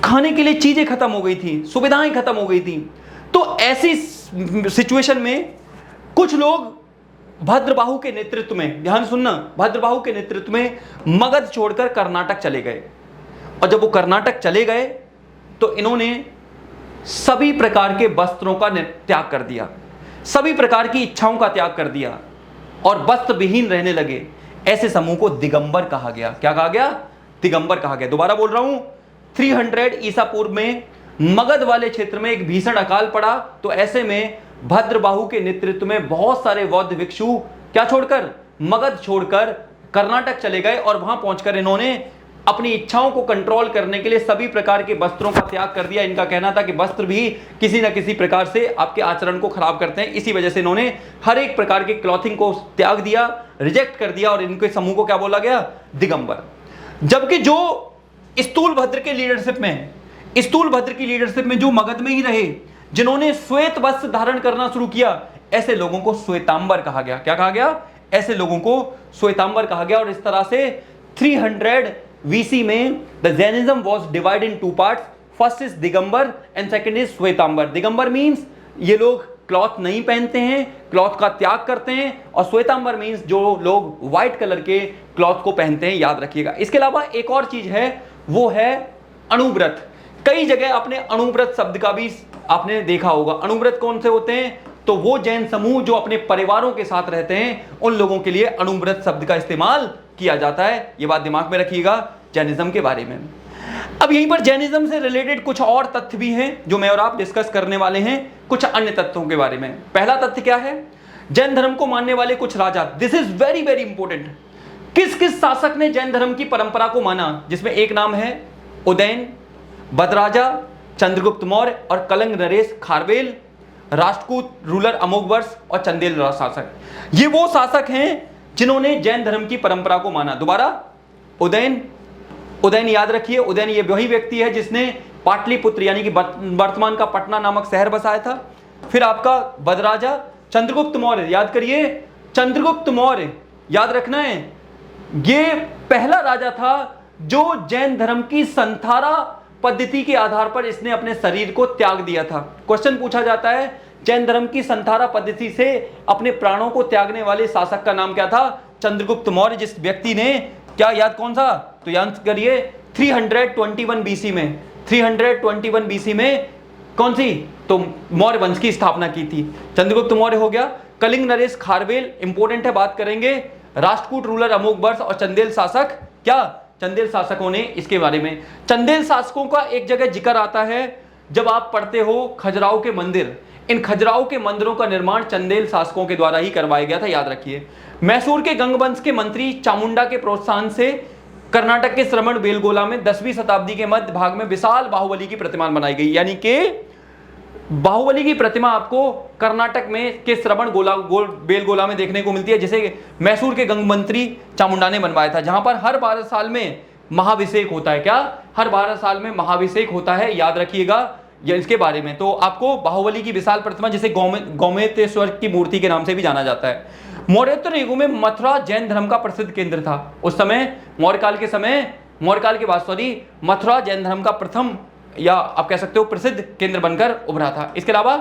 खाने के लिए चीजें खत्म हो गई थी, सुविधाएं खत्म हो गई थी। तो ऐसी सिचुएशन में कुछ लोग भद्रबाहु के नेतृत्व में, ध्यान सुनना, भद्रबाहु के नेतृत्व में मगध छोड़कर कर्नाटक चले गए। और जब वो कर्नाटक चले गए तो इन्होंने सभी प्रकार के वस्त्रों का त्याग कर दिया, सभी प्रकार की इच्छाओं का त्याग कर दिया और वस्त्र विहीन रहने लगे। ऐसे समूह को दिगंबर कहा गया। क्या कहा गया? दिगंबर कहा गया। दोबारा बोल रहा हूं, 300 ईसा पूर्व में मगध वाले क्षेत्र में एक भीषण अकाल पड़ा। तो ऐसे में भद्रबाहु के नेतृत्व में बहुत सारे बौद्ध भिक्षु क्या छोड़कर, मगध छोड़कर कर्नाटक चले गए और वहां पहुंचकर इन्होंने अपनी इच्छाओं को कंट्रोल करने के लिए सभी प्रकार के वस्त्रों का त्याग कर दिया। इनका कहना था कि वस्त्र भी किसी न किसी प्रकार से आपके आचरण को खराब करते हैं। इसी वजह से इन्होंने हर एक प्रकार के क्लॉथिंग को त्याग दिया, रिजेक्ट कर दिया और इनके समूह को क्या बोला गया? दिगंबर। जबकि जो स्थूलभद्र के लीडरशिप में, स्थूलभद्र की लीडरशिप में जो मगध में ही रहे, जिन्होंने श्वेत वस्त्र धारण करना शुरू किया, ऐसे लोगों को श्वेतांबर कहा गया। क्या कहा गया? ऐसे लोगों को श्वेतांबर कहा गया। और इस तरह से 300 VC में the Jainism was divided in two parts. First is Digambar and second is Shwetambar. Digambar means ये लोग क्लॉथ नहीं पहनते हैं, क्लॉथ का त्याग करते हैं, और श्वेतांबर मीन्स जो लोग व्हाइट कलर के क्लॉथ को पहनते हैं, याद रखिएगा। इसके अलावा एक और चीज है, वो है अणुव्रत। कई जगह आपने अणुव्रत शब्द का भी आपने देखा होगा। अणुव्रत कौन से होते हैं? तो वो जैन समूह जो अपने परिवारों के साथ रहते हैं, उन लोगों के लिए अणुव्रत शब्द का इस्तेमाल किया जाता है। ये बात दिमाग में रखिएगा जैनिज्म के बारे में। अब यहीं पर जैनिज्म से रिलेटेड कुछ और तथ्य भी हैं जो मैं और आप डिस्कस करने वाले हैं, कुछ अन्य तथ्यों के बारे में। पहला तथ्य क्या है? जैन धर्म को मानने वाले कुछ राजा। This is very very important. किस किस शासक ने जैन धर्म की परंपरा को माना? जिसमें एक नाम है उदयन, बदराजा, चंद्रगुप्त मौर्य और कलिंग नरेश खारवेल, राष्ट्रकूट रूलर अमोघवर्ष और चंदेल शासक। ये वो शासक हैं जिन्होंने जैन धर्म की परंपरा को माना। दोबारा, उदयन, उदयन याद रखिए, उदयन ये वही व्यक्ति है जिसने पाटलिपुत्र यानी कि वर्तमान का पटना नामक शहर बसाया था। फिर आपका बदराजा, चंद्रगुप्त मौर्य याद करिए, चंद्रगुप्त मौर्य याद रखना है, ये पहला राजा था जो जैन धर्म की संथारा पद्धति के आधार पर इसने अपने शरीर को त्याग दिया था। क्वेश्चन पूछा जाता है, जैन धर्म की संथारा पद्धति से अपने प्राणों को त्यागने वाले शासक का नाम क्या था? चंद्रगुप्त मौर्य। जिस व्यक्ति ने क्या याद, कौन सा? तो याद करिए 321 BC में, 321 BC में कौन सी? तो मौर्य वंश की स्थापना की थी। चंद्रगुप्त मौर्य हो गया। कलिंग नरेश खारवेल इंपॉर्टेंट है, बात करेंगे। राष्ट्रकूट रूलर अमोघवर्ष और चंदेल शासक, क्या चंदेल शासकों ने इसके बारे में। चंदेल शासकों का एक जगह जिक्र आता है जब आप पढ़ते हो खजुराहो के मंदिर। इन खजुराहो के मंदिरों का निर्माण चंदेल शासकों के द्वारा ही करवाया गया था, याद रखिए। मैसूर के गंगवंश के मंत्री चामुंडा के प्रोत्साहन से कर्नाटक के श्रवण बेलगोला में 10वीं शताब्दी के मध्य भाग में विशाल बाहुबली की प्रतिमा बनाई गई। यानी कि बाहुबली की प्रतिमा आपको कर्नाटक में के श्रवण बेलगोला में देखने को मिलती है, जिसे मैसूर के गंग मंत्री चामुंडा ने बनवाया था, जहां पर हर 12 साल में महाभिषेक होता है। क्या? हर 12 साल में महाभिषेक होता है, याद रखिएगा ये इसके बारे में। तो आपको बाहुबली की विशाल प्रतिमा, जिसे गोमेतेश्वर की मूर्ति के नाम से भी जाना जाता है। मौर्योत्तर युग में मथुरा जैन धर्म का प्रसिद्ध केंद्र था। उस समय मौर्य काल के बाद मथुरा जैन धर्म का प्रथम, या आप कह सकते हो प्रसिद्ध केंद्र बनकर उभरा था। इसके अलावा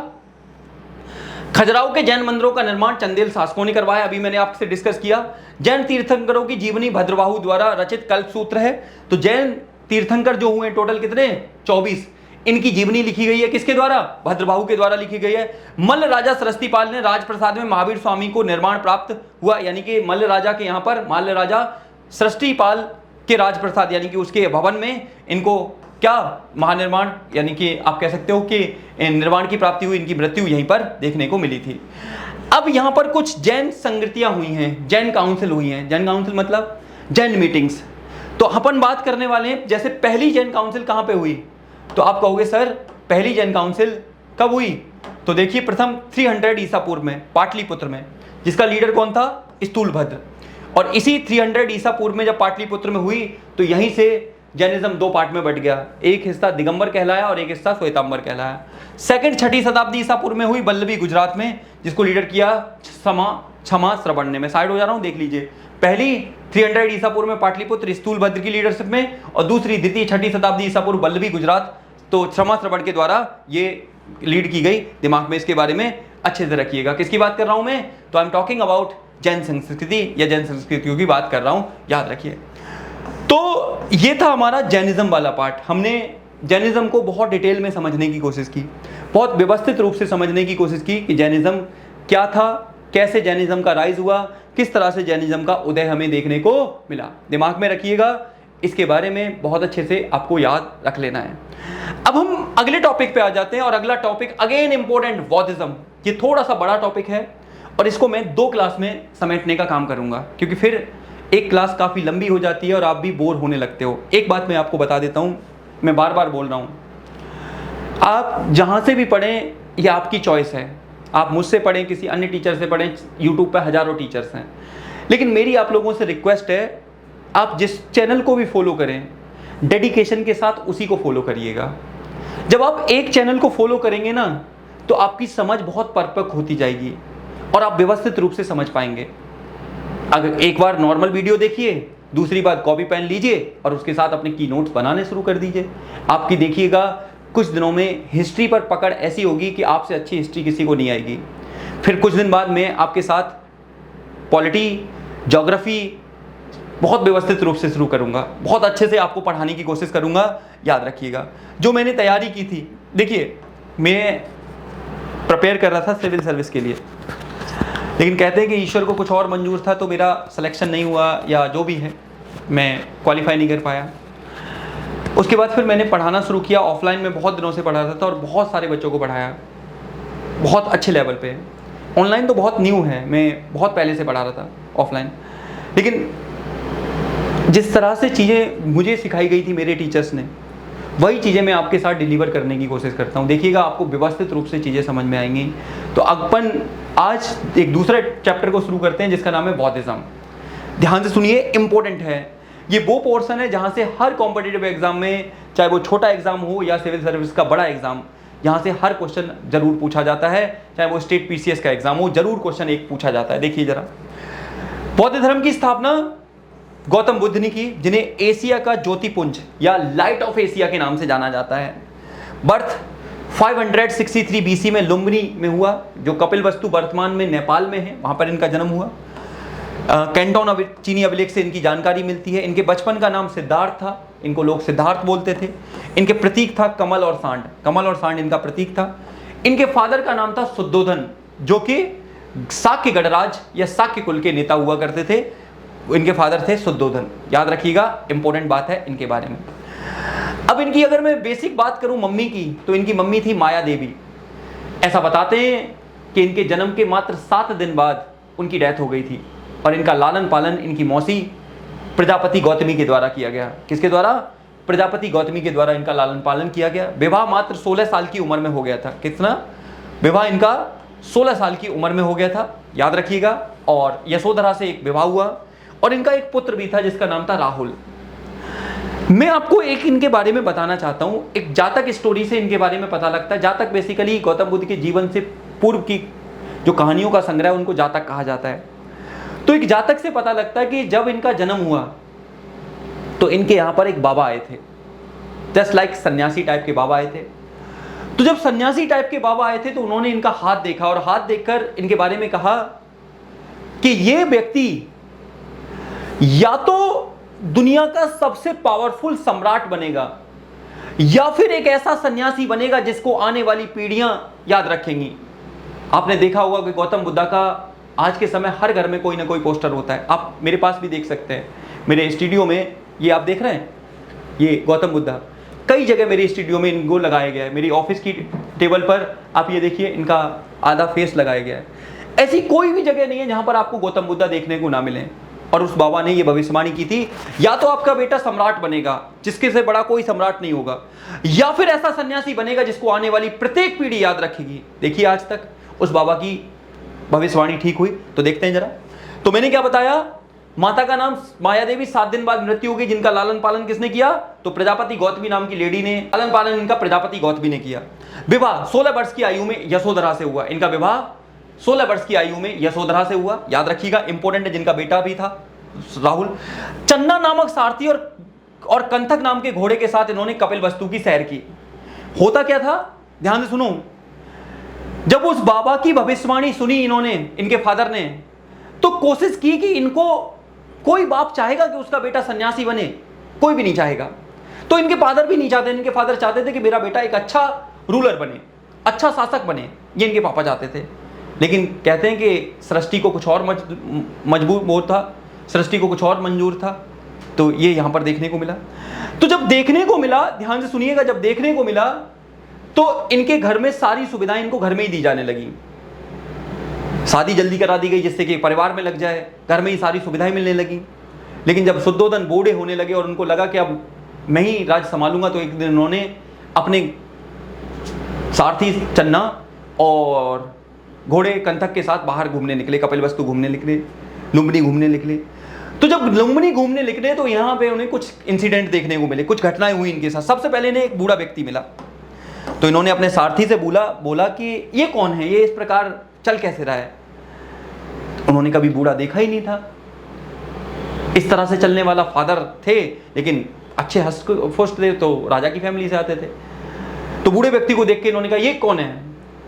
खजुराहो के जैन मंदिरों का निर्माण चंदेल शासकों ने करवाया। अभी मैंने आपसे डिस्कस किया। जैन तीर्थंकरों की जीवनी भद्रबाहु द्वारा रचित कल्पसूत्र है। तो जैन तीर्थंकर जो हुए टोटल कितने? 24। इनकी जीवनी लिखी गई है किसके द्वारा? भद्रबाहु के द्वारा लिखी गई है। मल्ल राजा सरस्वतीपाल ने राजप्रसाद में महावीर स्वामी को निर्माण प्राप्त हुआ। यानी कि मल्ल राजा के यहाँ पर मल्ल राजा सरस्वतीपाल के राजप्रसाद यानी कि उसके भवन में इनको क्या महानिर्माण, यानी कि आप कह सकते हो कि निर्माण की प्राप्ति हुई। इनकी मृत्यु यहीं पर देखने को मिली थी। अब यहाँ पर कुछ जैन संगतियां हुई हैं, जैन काउंसिल हुई हैं। जैन काउंसिल मतलब जैन मीटिंग्स। तो अपन बात करने वाले हैं, जैसे पहली जैन काउंसिल कहाँ पे हुई? तो आप कहोगे सर पहली जैन काउंसिल कब हुई? तो देखिए प्रथम 300 ईसा पूर्व में पाटलिपुत्र में, जिसका लीडर कौन था? स्थूलभद्र। और इसी 300 ईसा पूर्व में जब पाटलिपुत्र में हुई तो यहीं से जैनिज्म दो पार्ट में बट गया, एक हिस्सा दिगंबर कहलाया और एक हिस्सा श्वेतांबर कहलाया। सेकंड 6ठी शताब्दी ईसा पूर्व में हुई बल्लभी गुजरात में, जिसको लीडर किया क्षमा श्रवण ने। मैं साइड हो जा रहा हूं, देख लीजिए। पहली 300 ईसा पूर्व में पाटलिपुत्र स्थूलभद्र की लीडरशिप में, और दूसरी द्वितीय 6ठी शताब्दी ईसा पूर्व बल्लभी गुजरात तो क्षमा श्रवण के द्वारा ये लीड की गई। दिमाग में इसके बारे में अच्छे से रखिएगा। किसकी बात कर रहा हूं मैं? तो I am talking about Jain संस्कृति या जैन संस्कृतियों की बात कर रहा हूं, याद रखिए। तो ये था हमारा जैनिज्म वाला पार्ट। हमने जैनिज्म को बहुत डिटेल में समझने की कोशिश की, बहुत व्यवस्थित रूप से समझने की कोशिश की कि जैनिज्म क्या था, कैसे जैनिज्म का राइज हुआ, किस तरह से जैनिज्म का उदय हमें देखने को मिला। दिमाग में रखिएगा, इसके बारे में बहुत अच्छे से आपको याद रख लेना है। अब हम अगले टॉपिक पे आ जाते हैं, और अगला टॉपिक अगेन इंपॉर्टेंट, बौद्धिज्म। ये थोड़ा सा बड़ा टॉपिक है और इसको मैं 2 क्लास में समेटने का काम करूंगा, क्योंकि फिर एक क्लास काफ़ी लंबी हो जाती है और आप भी बोर होने लगते हो। एक बात मैं आपको बता देता हूँ, मैं बार बार बोल रहा हूँ, आप जहाँ से भी पढ़ें ये आपकी चॉइस है। आप मुझसे पढ़ें, किसी अन्य टीचर से पढ़ें, यूट्यूब पर हज़ारों टीचर्स हैं, लेकिन मेरी आप लोगों से रिक्वेस्ट है, आप जिस चैनल को भी फॉलो करें डेडिकेशन के साथ उसी को फॉलो करिएगा। जब आप एक चैनल को फॉलो करेंगे ना, तो आपकी समझ बहुत परफेक्ट होती जाएगी और आप व्यवस्थित रूप से समझ पाएंगे। अगर एक बार नॉर्मल वीडियो देखिए, दूसरी बार कॉपी पेन लीजिए और उसके साथ अपने की नोट्स बनाने शुरू कर दीजिए। आपकी देखिएगा कुछ दिनों में हिस्ट्री पर पकड़ ऐसी होगी कि आपसे अच्छी हिस्ट्री किसी को नहीं आएगी। फिर कुछ दिन बाद मैं आपके साथ पॉलिटी, ज्योग्राफी बहुत व्यवस्थित रूप से शुरू करूंगा, बहुत अच्छे से आपको पढ़ाने की कोशिश करूंगा। याद रखिएगा, जो मैंने तैयारी की थी, देखिए मैं प्रिपेयर कर रहा था सिविल सर्विस के लिए, लेकिन कहते हैं कि ईश्वर को कुछ और मंजूर था, तो मेरा सिलेक्शन नहीं हुआ या जो भी है, मैं क्वालिफाई नहीं कर पाया। उसके बाद फिर मैंने पढ़ाना शुरू किया। ऑफलाइन में बहुत दिनों से पढ़ा रहा था और बहुत सारे बच्चों को पढ़ाया, बहुत अच्छे लेवल पे। ऑनलाइन तो बहुत न्यू है, मैं बहुत पहले से पढ़ा रहा था ऑफलाइन, लेकिन जिस तरह से चीज़ें मुझे सिखाई गई थी मेरे टीचर्स ने, वही चीज़ें मैं आपके साथ डिलीवर करने की कोशिश करता हूँ। देखिएगा, आपको व्यवस्थित रूप से चीज़ें समझ में आएंगी। तो अपन आज एक दूसरे चैप्टर को शुरू करते हैं, जिसका नाम है बौद्धिज्म। ध्यान से सुनिए, इंपॉर्टेंट है। ये वो पोर्शन है जहाँ से हर कॉम्पिटिटिव एग्जाम में, चाहे वो छोटा एग्जाम हो या सिविल सर्विस का बड़ा एग्जाम, यहाँ से हर क्वेश्चन जरूर पूछा जाता है। चाहे वो स्टेट पीसीएस का एग्जाम हो, जरूर क्वेश्चन एक पूछा जाता है। देखिए जरा, बौद्ध धर्म की स्थापना गौतम बुद्ध ने की, जिन्हें एशिया का ज्योतिपुंज या लाइट ऑफ एशिया के नाम से जाना जाता है। बर्थ 563 बीसी में लुम्बिनी में हुआ, जो कपिलवस्तु वर्तमान में नेपाल में है, वहां पर इनका जन्म हुआ। कैंटोन चीनी अभिलेख से इनकी जानकारी मिलती है। इनके बचपन का नाम सिद्धार्थ था, इनको लोग सिद्धार्थ बोलते थे। इनके प्रतीक था कमल और सांड, कमल और सांड इनका प्रतीक था। इनके फादर का नाम था शुद्धोधन, जो कि शाक्य गणराज या शाक्य कुल के नेता हुआ करते थे। इनके फादर थे शुद्धोधन। याद रखिएगा, इंपॉर्टेंट बात है इनके बारे में। अब इनकी अगर मैं बेसिक बात करूं मम्मी की, तो इनकी मम्मी थी माया देवी। ऐसा बताते हैं कि इनके जन्म के मात्र 7 दिन बाद उनकी डेथ हो गई थी, और इनका लालन पालन इनकी मौसी प्रजापति गौतमी के द्वारा किया गया। किसके द्वारा? प्रजापति गौतमी के द्वारा इनका लालन पालन किया गया। विवाह मात्र 16 साल की उम्र में हो गया था। कितना? विवाह इनका 16 साल की उम्र में हो गया था, याद रखिएगा। और यशोधरा से एक विवाह हुआ, और इनका एक पुत्र भी था जिसका नाम था राहुल। मैं आपको एक इनके बारे में बताना चाहता हूं। एक जातक स्टोरी से इनके बारे में पता लगता है। जातक बेसिकली गौतम बुद्ध के जीवन से पूर्व की जो कहानियों का संग्रह है, उनको जातक कहा जाता है। तो एक जातक से पता लगता है कि जब इनका जन्म हुआ तो इनके यहां पर एक बाबा आए थे, जस्ट लाइक सन्यासी टाइप के बाबा आए थे। तो जब सन्यासी टाइप के बाबा आए थे तो उन्होंने इनका हाथ देखा, और हाथ देखकर इनके बारे में कहा कि ये व्यक्ति या तो दुनिया का सबसे पावरफुल सम्राट बनेगा, या फिर एक ऐसा सन्यासी बनेगा जिसको आने वाली पीढ़ियां याद रखेंगी। आपने देखा होगा कि गौतम बुद्ध का आज के समय हर घर में कोई ना कोई पोस्टर होता है। आप मेरे पास भी देख सकते हैं, मेरे स्टूडियो में ये आप देख रहे हैं, ये गौतम बुद्ध कई जगह मेरे स्टूडियो में इनको लगाया गया है। मेरी ऑफिस की टेबल पर आप ये देखिए, इनका आधा फेस लगाया गया है। ऐसी कोई भी जगह नहीं है जहां पर आपको गौतम बुद्ध देखने को ना मिले। और उस बाबा ने ये भविष्यवाणी की थी, या तो आपका बेटा सम्राट बनेगा जिसके से बड़ा कोई सम्राट नहीं होगा, या फिर ऐसा सन्यासी बनेगा जिसको आने वाली प्रत्येक पीढ़ी याद रखेगी। देखिए आज तक उस बाबा की भविष्यवाणी ठीक हुई। तो देखते हैं जरा। तो मैंने क्या बताया, माता का नाम माया देवी, 7 दिन बाद मृत्यु हो गई। जिनका लालन पालन किसने किया, तो प्रजापति गौतमी नाम की लेडी ने लालन पालन इनका प्रजापति गौतमी ने किया। विवाह 16 वर्ष की आयु में यशोधरा से हुआ। इनका विवाह 16 वर्ष की आयु में यशोधरा से हुआ, याद रखिएगा, इंपॉर्टेंट है। जिनका बेटा भी था राहुल। चन्ना नामक सारथी और कंथक नाम के घोड़े के साथ इन्होंने कपिलवस्तु की सैर की। होता क्या था, ध्यान से सुनो, जब उस बाबा की भविष्यवाणी सुनी इन्होंने, इनके फादर ने, तो कोशिश की कि इनको, कोई बाप चाहेगा कि उसका बेटा सन्यासी बने, कोई भी नहीं चाहेगा। तो इनके फादर भी नहीं चाहते। इनके फादर चाहते थे कि मेरा बेटा एक अच्छा रूलर बने, अच्छा शासक बने, ये इनके पापा चाहते थे। लेकिन कहते हैं कि सृष्टि को कुछ और मजबूर वो था, सृष्टि को कुछ और मंजूर था। तो ये यहां पर देखने को मिला। तो जब देखने को मिला, ध्यान से सुनिएगा, जब देखने को मिला तो इनके घर में सारी सुविधाएं इनको घर में ही दी जाने लगी। शादी जल्दी करा दी गई जिससे कि परिवार में लग जाए, घर में ही सारी सुविधाएं मिलने लगी। लेकिन जब शुद्धोधन बूढ़े होने लगे और उनको लगा कि अब मैं ही राज संभालूंगा, तो एक दिन उन्होंने अपने सारथी चन्ना और घोड़े कंथक के साथ बाहर घूमने निकले, कपिलवस्तु घूमने निकले, लुम्बिनी घूमने निकले। तो जब लुम्बिनी घूमने निकले तो यहाँ पे उन्हें कुछ इंसिडेंट देखने को मिले, कुछ घटनाएं हुई इनके साथ। सबसे पहले इन्हें एक बूढ़ा व्यक्ति मिला। तो इन्होंने अपने सारथी से बोला कि ये कौन है, ये इस प्रकार चल कैसे रहा है। उन्होंने कभी बूढ़ा देखा ही नहीं था, इस तरह से चलने वाला फादर थे, लेकिन अच्छे हस्त फुष्ट थे, तो राजा की फैमिली से आते थे। तो बूढ़े व्यक्ति को देख के इन्होंने कहा, ये कौन है,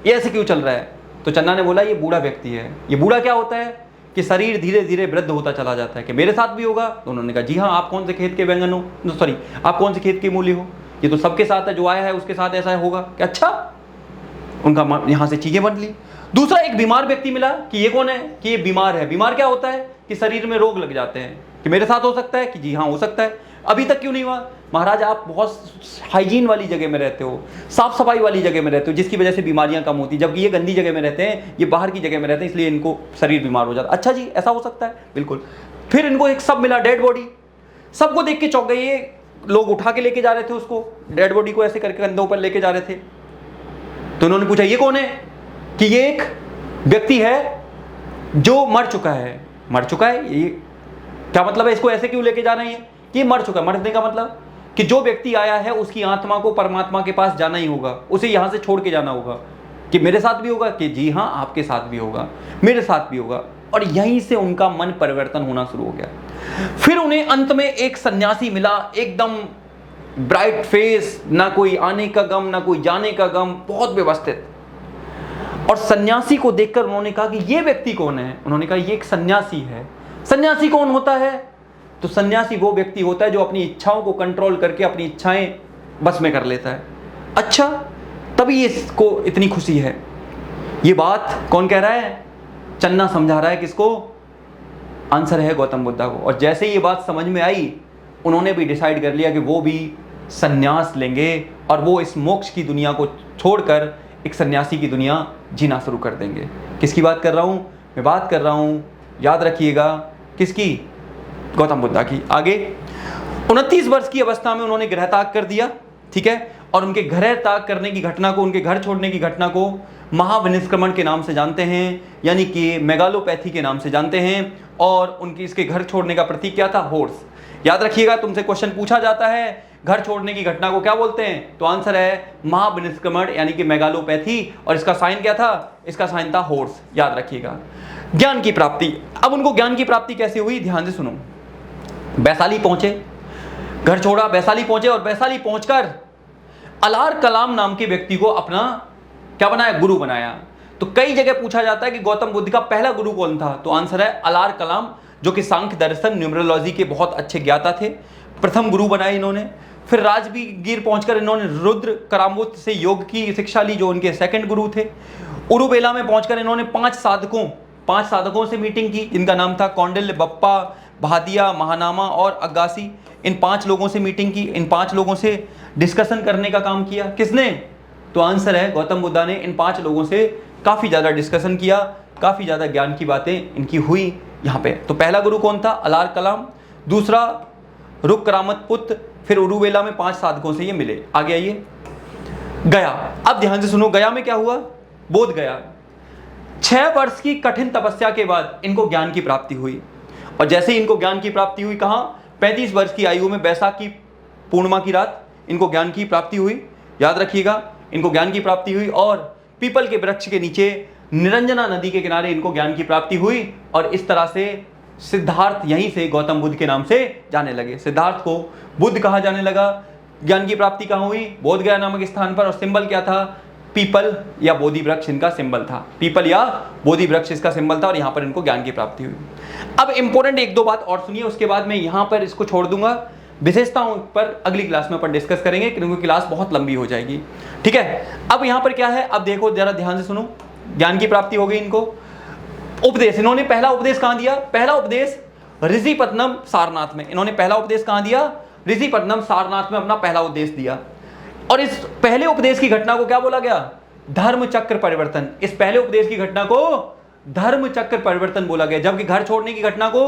ये ऐसे क्यों चल रहा है। तो चन्ना ने बोला, ये बूढ़ा व्यक्ति है। ये बूढ़ा क्या होता है कि शरीर धीरे धीरे वृद्ध होता चला जाता है, कि मेरे साथ भी होगा। तो उन्होंने कहा, जी हाँ, आप कौन से खेत के बैंगन हो, सॉरी, आप कौन से खेत के मूली हो, ये तो सबके साथ है, जो आया है उसके साथ ऐसा होगा। कि अच्छा, उनका यहाँ से चीजें बन ली। दूसरा, एक बीमार व्यक्ति मिला कि ये कौन है, कि ये बीमार है। बीमार क्या होता है कि शरीर में रोग लग जाते हैं, कि मेरे साथ हो सकता है, कि जी हाँ हो सकता है। अभी तक क्यों नहीं हुआ, महाराज आप बहुत हाइजीन वाली जगह में रहते हो, साफ सफाई वाली जगह में रहते हो, जिसकी वजह से बीमारियां कम होती, जबकि ये गंदी जगह में रहते हैं, ये बाहर की जगह में रहते हैं, इसलिए इनको शरीर बीमार हो जाता। अच्छा जी, ऐसा हो सकता है, बिल्कुल। फिर इनको एक सब मिला, डेड बॉडी। सबको देख के चौंक गए। ये लोग उठा के लेके जा रहे थे उसको, डेड बॉडी को ऐसे करके कंधों पर लेके जा रहे थे। तो उन्होंने पूछा, ये कौन है, कि ये एक व्यक्ति है जो मर चुका है। मर चुका है, ये क्या मतलब है, इसको ऐसे क्यों लेके जा रहे हैं, कि मर चुका है। मरने का मतलब कि जो व्यक्ति आया है उसकी आत्मा को परमात्मा के पास जाना ही होगा, उसे यहां से छोड़ के जाना होगा। कि मेरे साथ भी होगा, कि जी हाँ आपके साथ भी होगा, मेरे साथ भी होगा। और यहीं से उनका मन परिवर्तन होना शुरू हो गया। फिर उन्हें अंत में एक सन्यासी मिला, एकदम ब्राइट फेस, ना कोई आने का गम ना कोई जाने का गम, बहुत व्यवस्थित। और सन्यासी को देखकर उन्होंने कहा कि ये व्यक्ति कौन है। उन्होंने कहा, ये एक सन्यासी है। सन्यासी कौन होता है, तो सन्यासी वो व्यक्ति होता है जो अपनी इच्छाओं को कंट्रोल करके अपनी इच्छाएं बस में कर लेता है। अच्छा, तभी इसको इतनी खुशी है। ये बात कौन कह रहा है, चन्ना समझा रहा है किसको, आंसर है गौतम बुद्धा को। और जैसे ये बात समझ में आई, उन्होंने भी डिसाइड कर लिया कि वो भी सन्यास लेंगे और वो इस मोक्ष की दुनिया को छोड़कर एक सन्यासी की दुनिया जीना शुरू कर देंगे। किसकी बात कर रहा हूँ, मैं बात कर रहा हूँ, याद रखिएगा, किसकी, गौतम बुद्धा की। आगे 29 वर्ष की अवस्था में उन्होंने गृह त्याग कर दिया, ठीक है। और उनके गृह त्याग करने की घटना को, उनके घर छोड़ने की घटना को महाविनिष्क्रमण के नाम से जानते हैं, यानी कि मेगालोपैथी के नाम से जानते हैं। और उनकी इसके घर छोड़ने का प्रतीक क्या था, हॉर्स। याद रखिएगा, तुमसे क्वेश्चन पूछा जाता है घर छोड़ने की घटना को क्या बोलते हैं, तो आंसर है महाविनिष्क्रमण यानी कि मेगालोपैथी। और इसका साइन क्या था, इसका साइन था हॉर्स, याद रखिएगा। ज्ञान की प्राप्ति, अब उनको ज्ञान की प्राप्ति कैसे हुई, ध्यान से सुनो। वैशाली पहुंचे, घर छोड़ा, वैशाली पहुंचे और वैशाली पहुंचकर अलार कलाम नाम के व्यक्ति को अपना क्या बनाया, गुरु बनाया। तो कई जगह पूछा जाता है कि गौतम बुद्ध का पहला गुरु कौन था, तो आंसर है अलार कलाम, जो कि सांख्य दर्शन न्यूमरोलॉजी के बहुत अच्छे ज्ञाता थे। प्रथम गुरु बनाए इन्होंने। फिर राजगीर पहुंचकर इन्होंने रुद्र करामुत से योग की शिक्षा ली, जो उनके सेकंड गुरु थे। उरुबेला में पहुंचकर इन्होंने 5 साधकों से मीटिंग की, जिनका नाम था कौंडिल्य, बप्पा, भादिया, महानामा और अग्गासी। इन 5 लोगों से मीटिंग की, इन 5 लोगों से डिस्कशन करने का काम किया। किसने, तो आंसर है गौतम बुद्धा ने इन 5 लोगों से काफ़ी ज़्यादा डिस्कशन किया, काफ़ी ज़्यादा ज्ञान की बातें इनकी हुई। यहाँ पे। तो पहला गुरु कौन था? अलार कलाम। दूसरा रुक करामत पुत्र, फिर उरुवेला में 5 साधकों से ये मिले। आगे आइए, गया। अब ध्यान से सुनो, गया में क्या हुआ? बोध गया। 6 वर्ष की कठिन तपस्या के बाद इनको ज्ञान की प्राप्ति हुई। और जैसे ही इनको ज्ञान की प्राप्ति हुई, कहाँ? 35 वर्ष की आयु में बैसाख की पूर्णिमा की रात इनको ज्ञान की प्राप्ति हुई। याद रखिएगा, इनको ज्ञान की प्राप्ति हुई। और पीपल के वृक्ष के नीचे निरंजना नदी के किनारे इनको ज्ञान की प्राप्ति हुई। और इस तरह से सिद्धार्थ यहीं से गौतम बुद्ध के नाम से जाने लगे। सिद्धार्थ को बुद्ध कहा जाने लगा। ज्ञान की प्राप्ति कहाँ हुई? बोध गया नामक स्थान पर। और सिंबल क्या था? पीपल या बोधि वृक्ष इनका सिंबल था। पीपल या बोधि वृक्ष इसका सिंबल था और यहां पर इनको ज्ञान की प्राप्ति हुई। अब इंपॉर्टेंट 1-2 बात और सुनिए, उसके बाद मैं यहां पर इसको छोड़ दूंगा। विशेषताओं पर अगली क्लास में अपन डिस्कस करेंगे क्योंकि क्लास बहुत लंबी हो जाएगी। ठीक है, अब यहां पर क्या है? अब देखो जरा ध्यान से सुनो, ज्ञान की प्राप्ति हो गई इनको। उपदेश, इन्होंने पहला उपदेश कहां दिया? पहला उपदेश ऋषिपत्तनम सारनाथ में। इन्होंने पहला उपदेश कहां दिया? ऋषिपत्तनम सारनाथ में अपना पहला उपदेश दिया। और इस पहले उपदेश की घटना को क्या बोला गया? धर्म चक्र परिवर्तन। इस पहले उपदेश की घटना को धर्म चक्र परिवर्तन बोला गया। जबकि घर छोड़ने की घटना को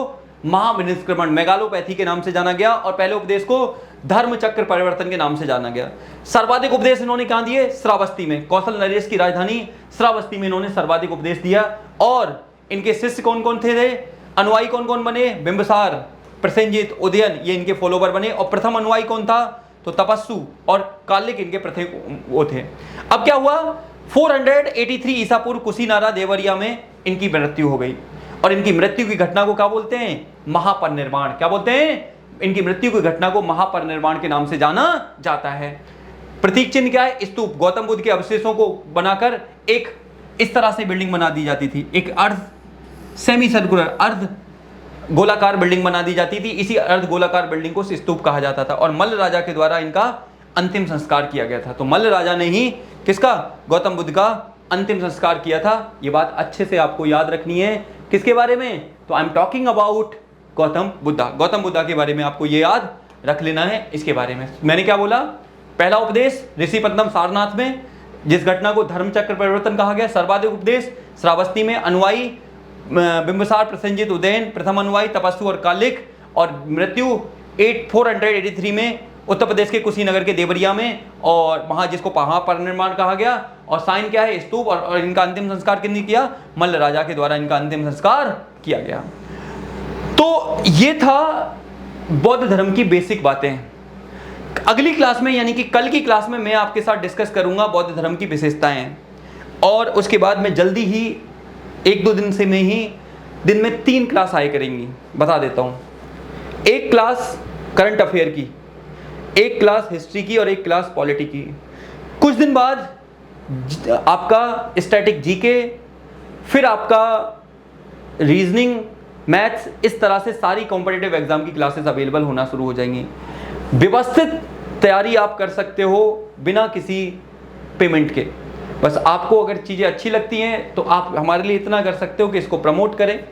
महाविनिष्क्रमण, मेगालोपैथी के नाम से जाना गया और पहले उपदेश को धर्म चक्र परिवर्तन के नाम से जाना गया। सर्वाधिक उपदेश इन्होंने कहां दिए? श्रावस्ती में। कौशल नरेश की राजधानी श्रावस्ती में इन्होंने सर्वाधिक उपदेश दिया। और इनके शिष्य कौन कौन थे? अनुयायी कौन कौन बने? बिंबिसार, प्रसेनजित, उदयन, ये इनके फॉलोवर बने। और प्रथम अनुयायी कौन था? तो तपस्सु और कालिक इनके प्रथम वो थे। अब क्या हुआ? 483 ईसा पूर्व कुशीनारा देवरिया में इनकी मृत्यु हो गई। और इनकी मृत्यु की घटना को क्या बोलते हैं? महापरिनिर्वाण। क्या बोलते हैं? इनकी मृत्यु की घटना को महापरिनिर्वाण के नाम से जाना जाता है। प्रतीक चिन्ह क्या है? स्तूप। गौतम बुद्ध के अवशेषों को बनाकर एक इस तरह से बिल्डिंग बना दी जाती थी। एक सेमी सर्कुलर, अर्ध गोलाकार बिल्डिंग बना दी जाती थी। इसी अर्ध गोलाकार बिल्डिंग को स्तूप कहा जाता था। और मल्ल राजा के द्वारा इनका अंतिम संस्कार किया गया था। तो मल्ल राजा ने ही किसका? गौतम बुद्ध का अंतिम संस्कार किया था। ये बात अच्छे से आपको याद रखनी है। किसके बारे में? तो I am talking about Gautam Buddha. Gautam Buddha के बारे में आपको ये याद रख लेना है। इसके बारे में मैंने क्या बोला? पहला उपदेश ऋषिपत्तनम सारनाथ में, जिस घटना को धर्मचक्र परिवर्तन कहा गया। सर्वाधिक उपदेश श्रावस्ती में। अनुयायी बिंबिसार, प्रसेनजित, उदयन, प्रथम अनुयायी तपस्सु और कालिक। और मृत्यु 483 में उत्तर प्रदेश के कुशीनगर के देवरिया में, और वहां जिसको महापरिनिर्वाण कहा गया। और साइन क्या है? स्तूप। और इनका अंतिम संस्कार किसने किया? मल्ल राजा के द्वारा इनका अंतिम संस्कार किया गया। तो ये था बौद्ध धर्म की बेसिक बातें। अगली क्लास में यानी कि कल की क्लास में मैं आपके साथ डिस्कस करूंगा बौद्ध धर्म की विशेषताएं। और उसके बाद मैं जल्दी ही 1-2 दिन से में ही दिन में 3 क्लास आए करेंगी। बता देता हूँ, एक क्लास करंट अफेयर की, एक क्लास हिस्ट्री की और एक क्लास पॉलिटी की। कुछ दिन बाद आपका स्टैटिक जीके, फिर आपका रीजनिंग, मैथ्स, इस तरह से सारी कॉम्पिटिटिव एग्जाम की क्लासेस अवेलेबल होना शुरू हो जाएंगी। व्यवस्थित तैयारी आप कर सकते हो बिना किसी पेमेंट के। बस आपको अगर चीज़ें अच्छी लगती हैं तो आप हमारे लिए इतना कर सकते हो कि इसको प्रमोट करें,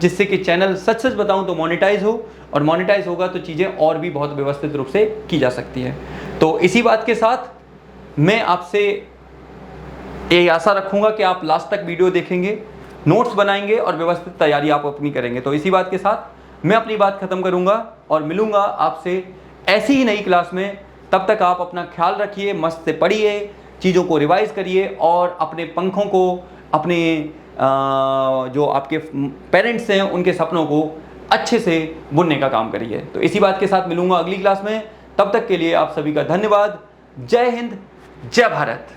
जिससे कि चैनल सच बताऊं तो मोनेटाइज हो, और मोनेटाइज होगा तो चीज़ें और भी बहुत व्यवस्थित रूप से की जा सकती है। तो इसी बात के साथ मैं आपसे ये आशा रखूंगा कि आप लास्ट तक वीडियो देखेंगे, नोट्स बनाएंगे और व्यवस्थित तैयारी आप अपनी करेंगे। तो इसी बात के साथ मैं अपनी बात खत्म करूंगा और मिलूंगा आपसे ऐसी ही नई क्लास में। तब तक आप अपना ख्याल रखिए, मस्त से पढ़िए, चीज़ों को रिवाइज करिए और अपने पंखों को, अपने जो आपके पेरेंट्स हैं उनके सपनों को अच्छे से बुनने का काम करिए। तो इसी बात के साथ मिलूंगा अगली क्लास में। तब तक के लिए आप सभी का धन्यवाद। जय हिंद, जय भारत।